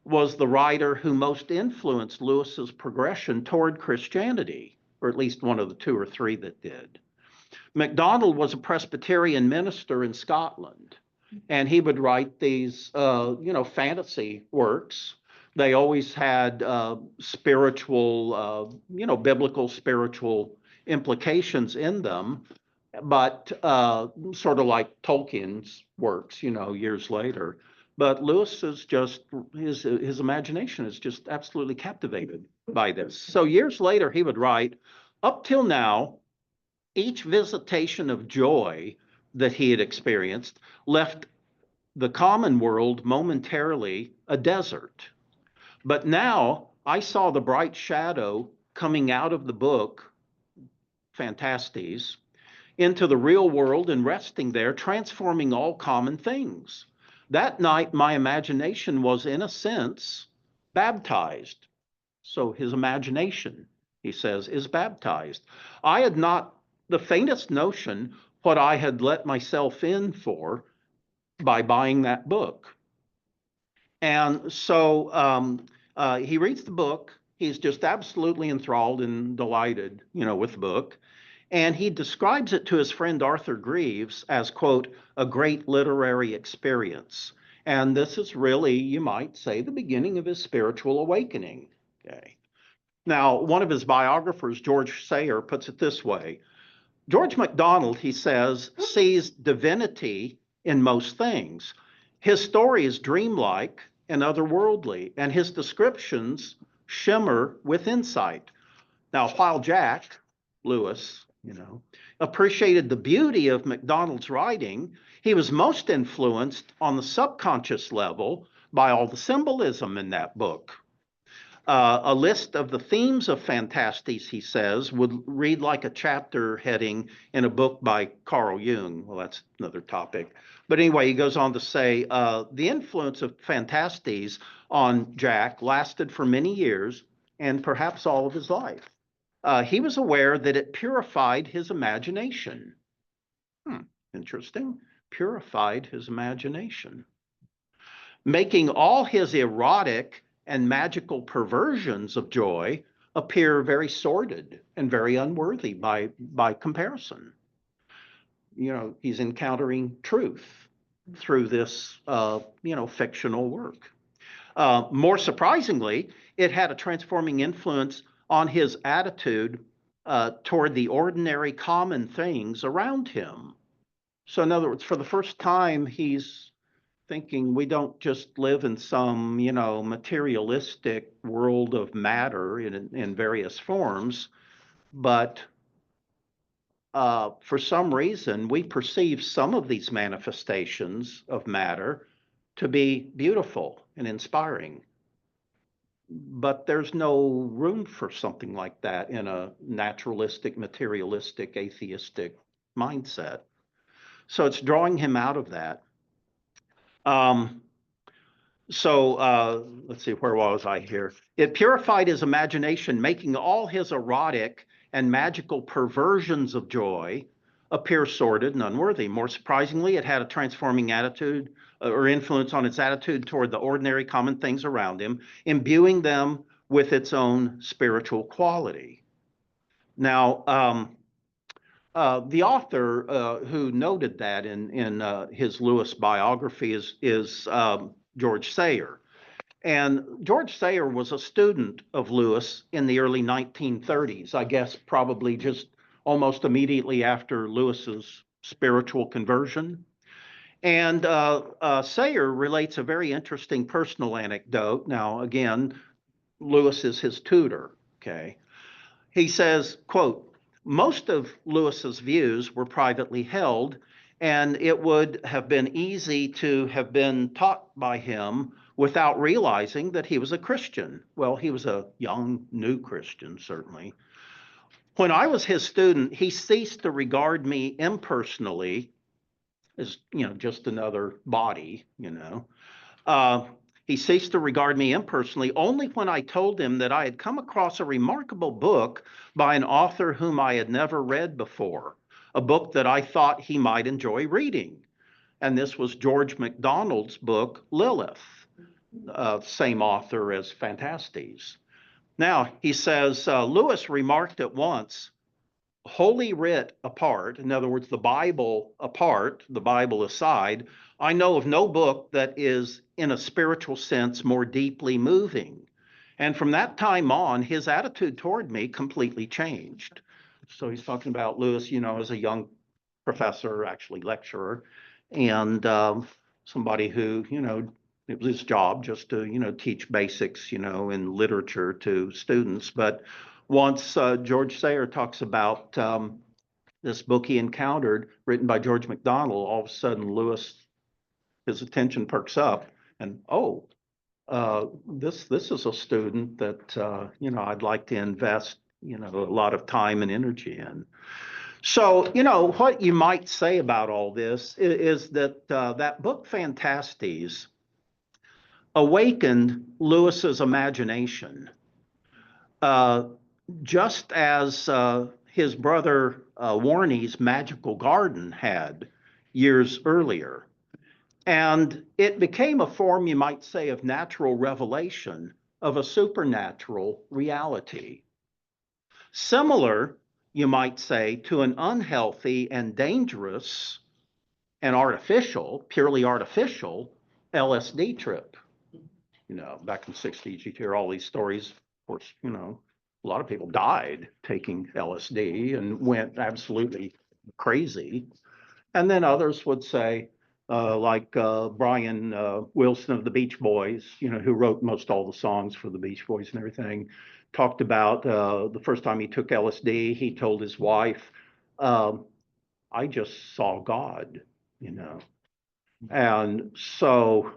was the writer who most influenced Lewis's progression toward Christianity, or at least one of the two or three that did. MacDonald was a Presbyterian minister in Scotland, and he would write these, fantasy works. They always had spiritual, biblical spiritual implications in them, but sort of like Tolkien's works, years later. But Lewis is just, his imagination is just absolutely captivated by this. So years later, he would write, up till now, each visitation of joy that he had experienced left the common world momentarily a desert. But now I saw the bright shadow coming out of the book, Phantastes, into the real world and resting there, transforming all common things. That night, my imagination was, in a sense, baptized. So his imagination, he says, is baptized. I had not the faintest notion what I had let myself in for by buying that book. And so he reads the book. He's just absolutely enthralled and delighted, with the book. And he describes it to his friend Arthur Greaves as, quote, a great literary experience. And this is really, you might say, the beginning of his spiritual awakening. Okay. Now, one of his biographers, George Sayer, puts it this way. George MacDonald, he says, sees divinity in most things. His story is dreamlike and otherworldly, and his descriptions shimmer with insight. Now, while Jack Lewis, appreciated the beauty of MacDonald's writing, he was most influenced on the subconscious level by all the symbolism in that book. A list of the themes of Phantastes, he says, would read like a chapter heading in a book by Carl Jung. Well, that's another topic. But anyway, he goes on to say, the influence of Phantastes on Jack lasted for many years and perhaps all of his life. He was aware that it purified his imagination. Interesting. Purified his imagination. Making all his erotic and magical perversions of joy appear very sordid and very unworthy by comparison. He's encountering truth through this, fictional work. More surprisingly, it had a transforming influence on his attitude toward the ordinary common things around him. So in other words, for the first time, he's thinking we don't just live in some, materialistic world of matter in various forms, but for some reason, we perceive some of these manifestations of matter to be beautiful and inspiring. But there's no room for something like that in a naturalistic, materialistic, atheistic mindset. So it's drawing him out of that. Let's see, where was I here? It purified his imagination, making all his erotic and magical perversions of joy appear sordid and unworthy. More surprisingly, it had a transforming attitude or influence on its attitude toward the ordinary common things around him, imbuing them with its own spiritual quality. Now, the author who noted that in his Lewis biography is George Sayer. And George Sayer was a student of Lewis in the early 1930s, I guess probably just almost immediately after Lewis's spiritual conversion. And Sayer relates a very interesting personal anecdote. Now, again, Lewis is his tutor, okay? He says, quote, most of Lewis's views were privately held, and it would have been easy to have been taught by him without realizing that he was a Christian. Well, he was a young, new Christian, certainly. When I was his student, he ceased to regard me impersonally as, just another body, He ceased to regard me impersonally only when I told him that I had come across a remarkable book by an author whom I had never read before, a book that I thought he might enjoy reading. And this was George MacDonald's book, Lilith, same author as Phantastes. Now, he says, Lewis remarked at once, Holy Writ apart, in other words, the Bible apart, the Bible aside, I know of no book that is, in a spiritual sense, more deeply moving. And from that time on, his attitude toward me completely changed. So he's talking about Lewis, as a young professor, actually lecturer, and somebody who, it was his job just to, teach basics, in literature to students. But once George Sayer talks about this book he encountered, written by George MacDonald, all of a sudden Lewis, his attention perks up, and this is a student that I'd like to invest a lot of time and energy in. So what you might say about all this is that that book Phantastes awakened Lewis's imagination, just as his brother Warney's Magical Garden had years earlier. And it became a form, you might say, of natural revelation of a supernatural reality. Similar, you might say, to an unhealthy and dangerous and artificial, purely artificial LSD trip. Back in the 60s, you hear all these stories. Of course, a lot of people died taking LSD and went absolutely crazy. And then others would say, like Brian Wilson of the Beach Boys, who wrote most all the songs for the Beach Boys and everything, talked about the first time he took LSD, he told his wife, I just saw God, And so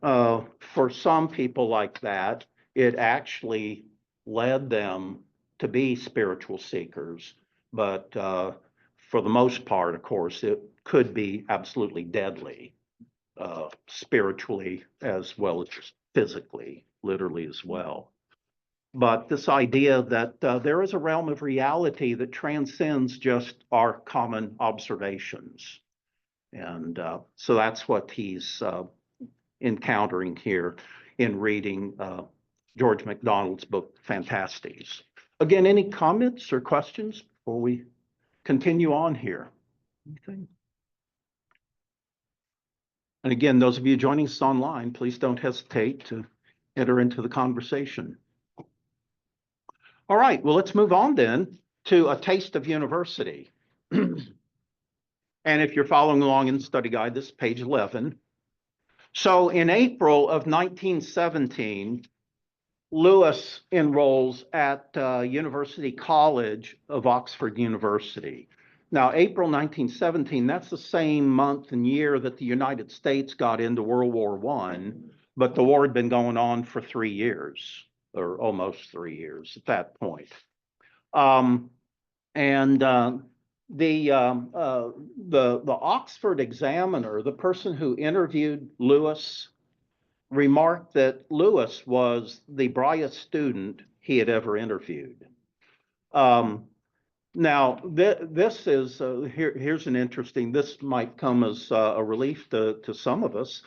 for some people like that, it actually led them to be spiritual seekers. But for the most part, of course, it could be absolutely deadly, spiritually as well as physically, literally as well. But this idea that there is a realm of reality that transcends just our common observations. And so that's what he's encountering here in reading George MacDonald's book, Phantastes. Again, any comments or questions before we continue on here? Anything? And again, those of you joining us online, please don't hesitate to enter into the conversation. All right, well, let's move on then to A Taste of University. And if you're following along in the study guide, this is page 11. So in April of 1917, Lewis enrolls at University College of Oxford University. Now, April 1917, that's the same month and year that the United States got into World War I, but the war had been going on for 3 years, or almost 3 years at that point. The Oxford Examiner, the person who interviewed Lewis, remarked that Lewis was the brightest student he had ever interviewed. Now, this is, here's an interesting, this might come as a relief to some of us.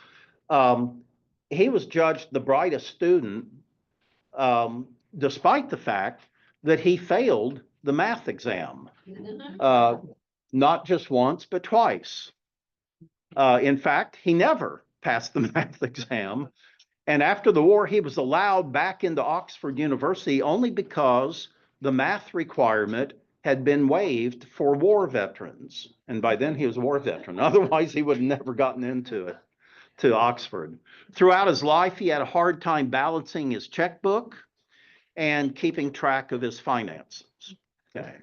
He was judged the brightest student, despite the fact that he failed the math exam, not just once, but twice. In fact, he never passed the math exam. And after the war, he was allowed back into Oxford University only because the math requirement had been waived for war veterans. And by then he was a war veteran. Otherwise, he would have never gotten into it, to Oxford. Throughout his life, he had a hard time balancing his checkbook and keeping track of his finances. Okay.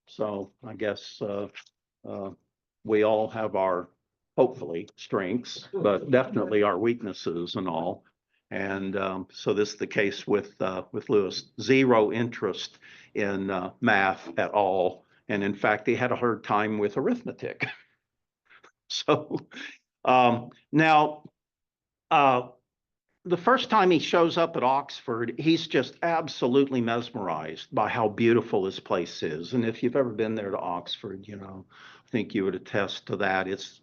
So I guess we all have our, hopefully, strengths, but definitely our weaknesses and all. And so this is the case with Lewis. Zero interest in math at all. And in fact, he had a hard time with arithmetic. So now, the first time he shows up at Oxford, he's just absolutely mesmerized by how beautiful this place is. And if you've ever been there to Oxford, you know, I think you would attest to that. It's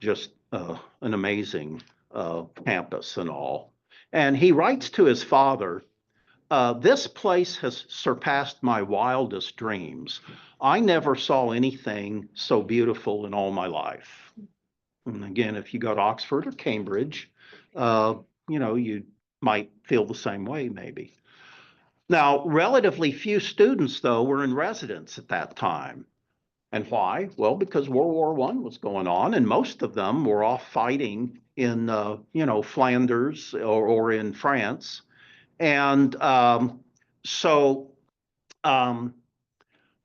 just an amazing campus and all. And he writes to his father, this place has surpassed my wildest dreams. I never saw anything so beautiful in all my life. And again, if you go to Oxford or Cambridge, you know, you might feel the same way maybe. Now, relatively few students, though, were in residence at that time. And why? Well, because World War I was going on, and most of them were off fighting in, you know, Flanders or in France. And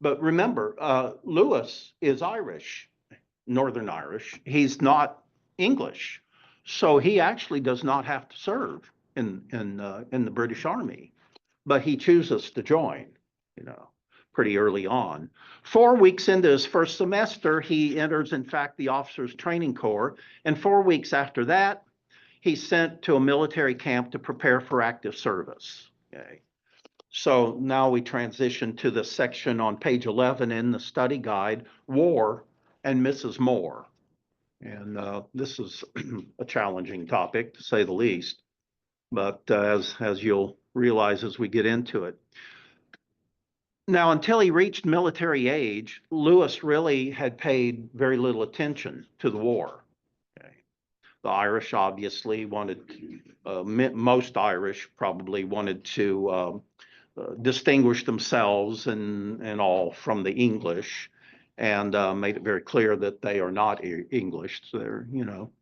but remember, Lewis is Irish, Northern Irish. He's not English. So he actually does not have to serve in the British Army, but he chooses to join, you know, pretty early on. 4 weeks into his first semester, he enters, in fact, the Officers Training Corps. And 4 weeks after that, he's sent to a military camp to prepare for active service. Okay. So now we transition to the section on page 11 in the study guide, War and Mrs. Moore. And this is a challenging topic, to say the least. But as you'll realize as we get into it. Now, until he reached military age, Lewis really had paid very little attention to the war. Okay. The Irish obviously wanted, most Irish probably wanted to distinguish themselves and all from the English, and made it very clear that they are not English. So they're, you know.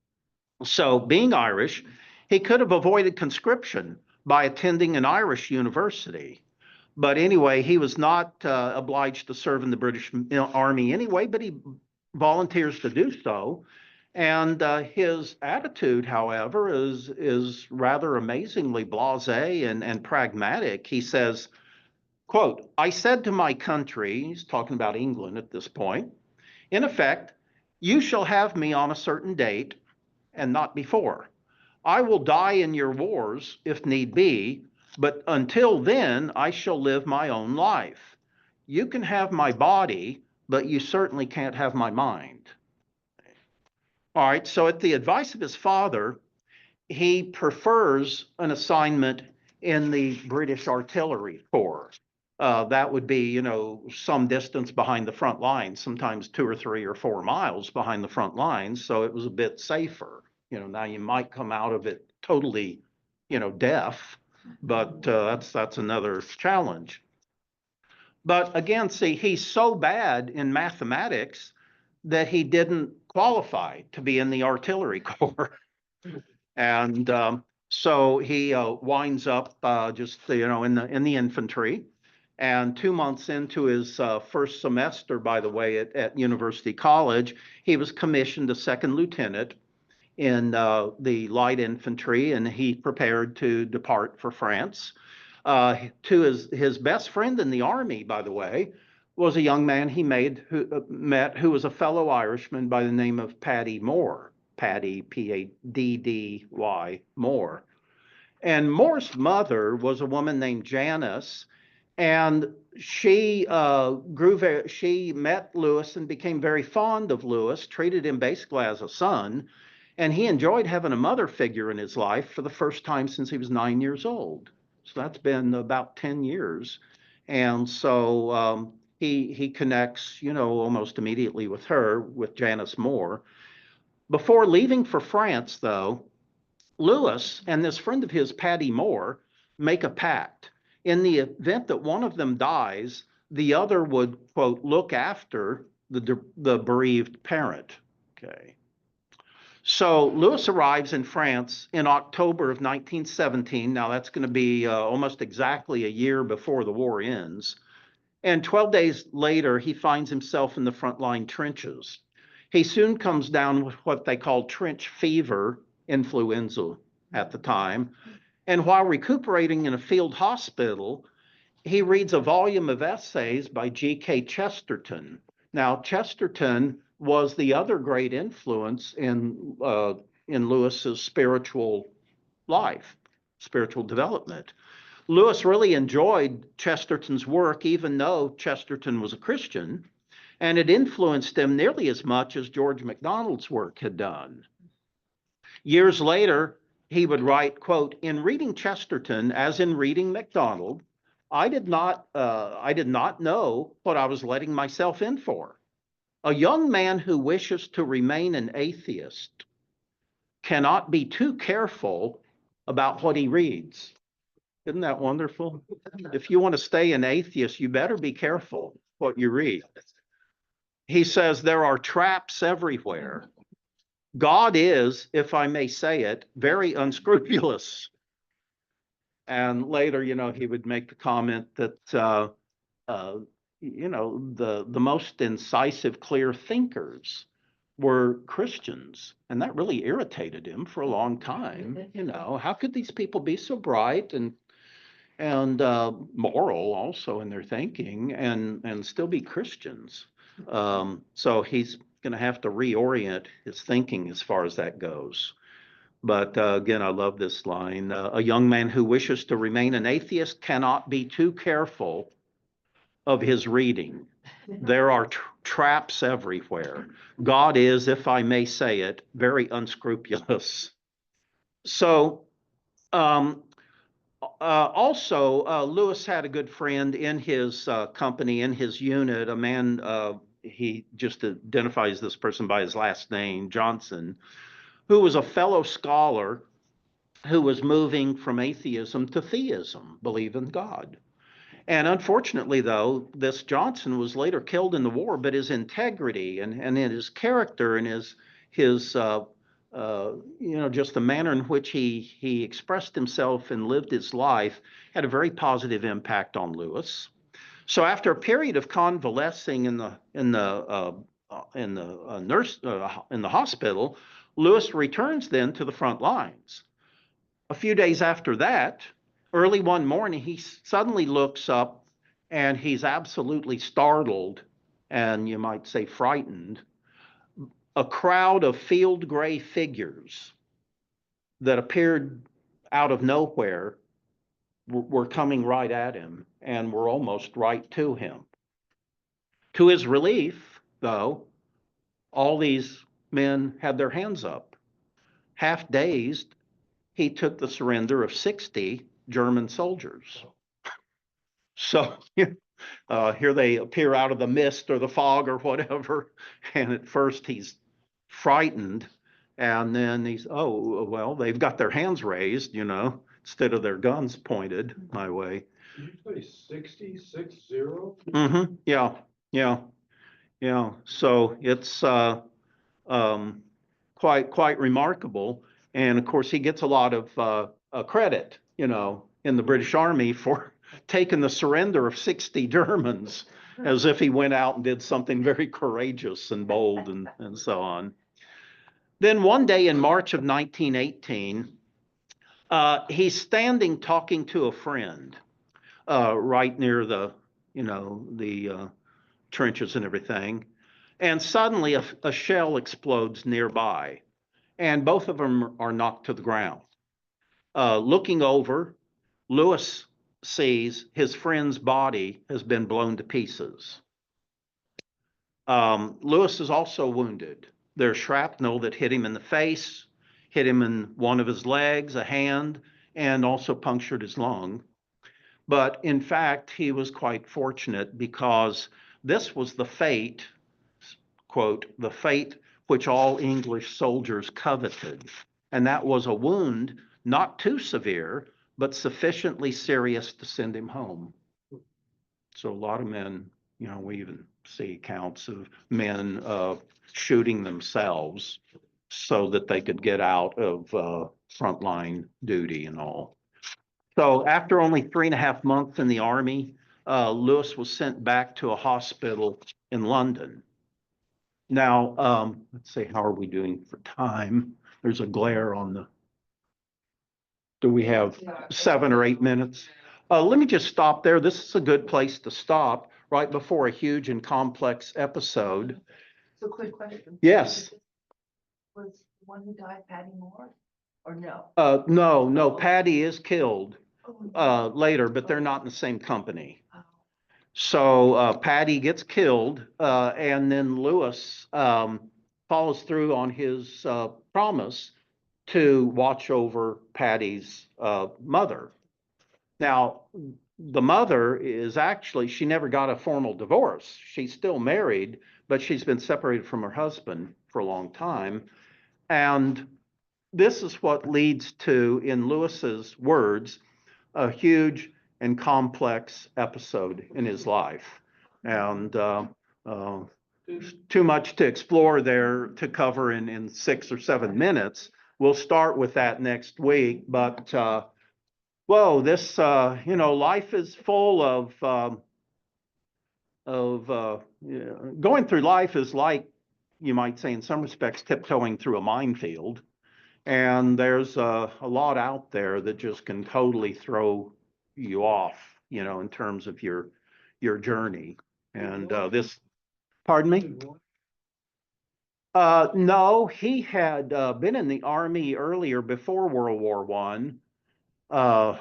So being Irish, he could have avoided conscription by attending an Irish university. But anyway, he was not obliged to serve in the British Army anyway, but he volunteers to do so. And his attitude, however, is rather amazingly blasé and pragmatic. He says, quote, I said to my country, he's talking about England at this point, in effect, you shall have me on a certain date and not before. I will die in your wars if need be, but until then, I shall live my own life. You can have my body, but you certainly can't have my mind. All right, so at the advice of his father, he prefers an assignment in the British Artillery Corps. That would be, you know, some distance behind the front lines, sometimes 2 or 3 or 4 miles behind the front lines. So it was a bit safer. You know, now you might come out of it totally, you know, deaf, but that's another challenge. But again, see, he's so bad in mathematics that he didn't qualify to be in the artillery corps. And so he winds up just, you know, in the infantry. And 2 months into his first semester, by the way, at University College, he was commissioned a second lieutenant in the light infantry, and he prepared to depart for France. To his best friend in the army, by the way, was a young man he met who was a fellow Irishman by the name of Paddy Moore. Paddy, P-A-D-D-Y, Moore. And Moore's mother was a woman named Janice, And she met Lewis and became very fond of Lewis, treated him basically as a son. And he enjoyed having a mother figure in his life for the first time since he was 9 years old. So that's been about 10 years. And so he connects, almost immediately with her, with Janice Moore. Before leaving for France, though, Lewis and this friend of his, Patty Moore, make a pact. In the event that one of them dies, the other would, quote, look after the bereaved parent. Okay. So Lewis arrives in France in October of 1917. Now that's going to be almost exactly a year before the war ends. And 12 days later, he finds himself in the frontline trenches. He soon comes down with what they call trench fever, influenza at the time. And while recuperating in a field hospital, he reads a volume of essays by G.K. Chesterton. Now, Chesterton was the other great influence in Lewis's spiritual life, spiritual development. Lewis really enjoyed Chesterton's work, even though Chesterton was a Christian, and it influenced him nearly as much as George MacDonald's work had done. Years later, he would write, quote, "In reading Chesterton, as in reading MacDonald, I did not know what I was letting myself in for. A young man who wishes to remain an atheist cannot be too careful about what he reads." Isn't that wonderful? If you want to stay an atheist, you better be careful what you read. He says there are traps everywhere. God is, if I may say it, very unscrupulous. And later, he would make the comment that, the most incisive, clear thinkers were Christians. And that really irritated him for a long time. How could these people be so bright and moral also in their thinking and still be Christians? So he's going to have to reorient his thinking as far as that goes. But again, I love this line. A young man who wishes to remain an atheist cannot be too careful of his reading. There are traps everywhere. God is, if I may say it, very unscrupulous. So also, Lewis had a good friend in his company, in his unit, a man, he just identifies this person by his last name, Johnson, who was a fellow scholar who was moving from atheism to theism, believe in God. And unfortunately, though, this Johnson was later killed in the war, but his integrity and in his character and his just the manner in which he expressed himself and lived his life had a very positive impact on Lewis. So after a period of convalescing in the hospital, Lewis returns then to the front lines. A few days after that, early one morning, he suddenly looks up and he's absolutely startled and you might say frightened. A crowd of field gray figures that appeared out of nowhere were coming right at him and were almost right to him. To his relief, though, all these men had their hands up. Half dazed, he took the surrender of 60 German soldiers. So here they appear out of the mist or the fog or whatever, and at first he's frightened, and then he's, oh, well, they've got their hands raised, instead of their guns pointed my way. Did you say 60? Mm-hmm. Yeah. So it's quite remarkable. And of course, he gets a lot of credit, in the British Army for taking the surrender of 60 Germans, as if he went out and did something very courageous and bold and so on. Then one day in March of 1918, he's standing talking to a friend right near the trenches and everything. And suddenly a shell explodes nearby, and both of them are knocked to the ground. Looking over, Lewis sees his friend's body has been blown to pieces. Lewis is also wounded. There's shrapnel that hit him in the face, hit him in one of his legs, a hand, and also punctured his lung. But in fact, he was quite fortunate because this was the fate, quote, the fate which all English soldiers coveted. And that was a wound not too severe, but sufficiently serious to send him home. So a lot of men, you know, we even see accounts of men shooting themselves so that they could get out of frontline duty and all. So after only 3.5 months in the army, Lewis was sent back to a hospital in London. Now, let's see, how are we doing for time? There's a glare on the, do we have 7 or 8 minutes? Let me just stop there. This is a good place to stop right before a huge and complex episode. So quick question. Yes. Was the one who died Patty Moore or no? No, Patty is killed Oh, later, but they're not in the same company. oh. So Patty gets killed, and then Lewis follows through on his promise to watch over Patty's mother. Now, the mother is actually, she never got a formal divorce. She's still married, but she's been separated from her husband for a long time. And this is what leads to, in Lewis's words, a huge and complex episode in his life. And too much to explore there to cover in 6 or 7 minutes. We'll start with that next week. But whoa, this you know, life is full of going through life is like, you might say in some respects, tiptoeing through a minefield. And there's a lot out there that just can totally throw you off, you know, in terms of your journey. And this, pardon me? No, he had been in the army earlier before World War I.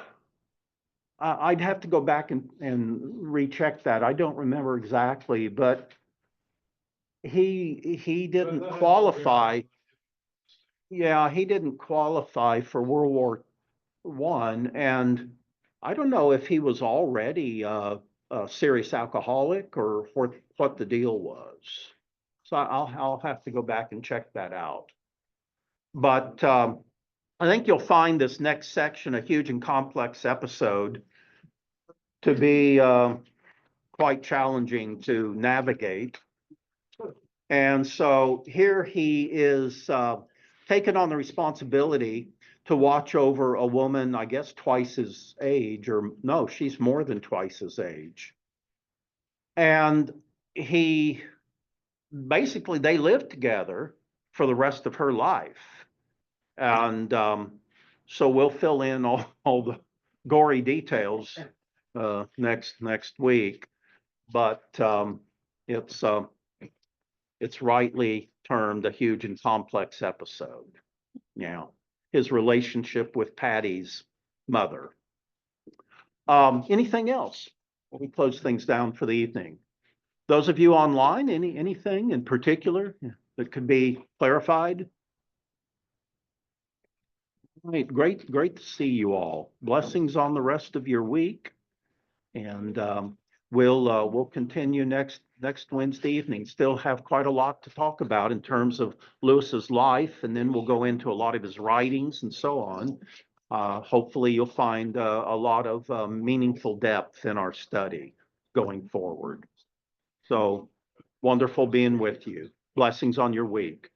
I'd have to go back and recheck that. I don't remember exactly, but he didn't qualify. Yeah, he didn't qualify for World War I, and I don't know if he was already a serious alcoholic or what the deal was. So I'll have to go back and check that out. But I think you'll find this next section a huge and complex episode to be quite challenging to navigate. And so here he is taken on the responsibility to watch over a woman, I guess twice his age, or no, she's more than twice his age. And he basically, they lived together for the rest of her life. And so we'll fill in all the gory details next week. But it's rightly termed a huge and complex episode. Yeah, his relationship with Patty's mother. Anything else? We close things down for the evening. Those of you online, anything in particular that could be clarified? Right, great to see you all. Blessings on the rest of your week, and we'll continue next Wednesday evening. Still have quite a lot to talk about in terms of Lewis's life, and then we'll go into a lot of his writings and so on. Hopefully you'll find a lot of meaningful depth in our study going forward. So wonderful being with you. Blessings on your week.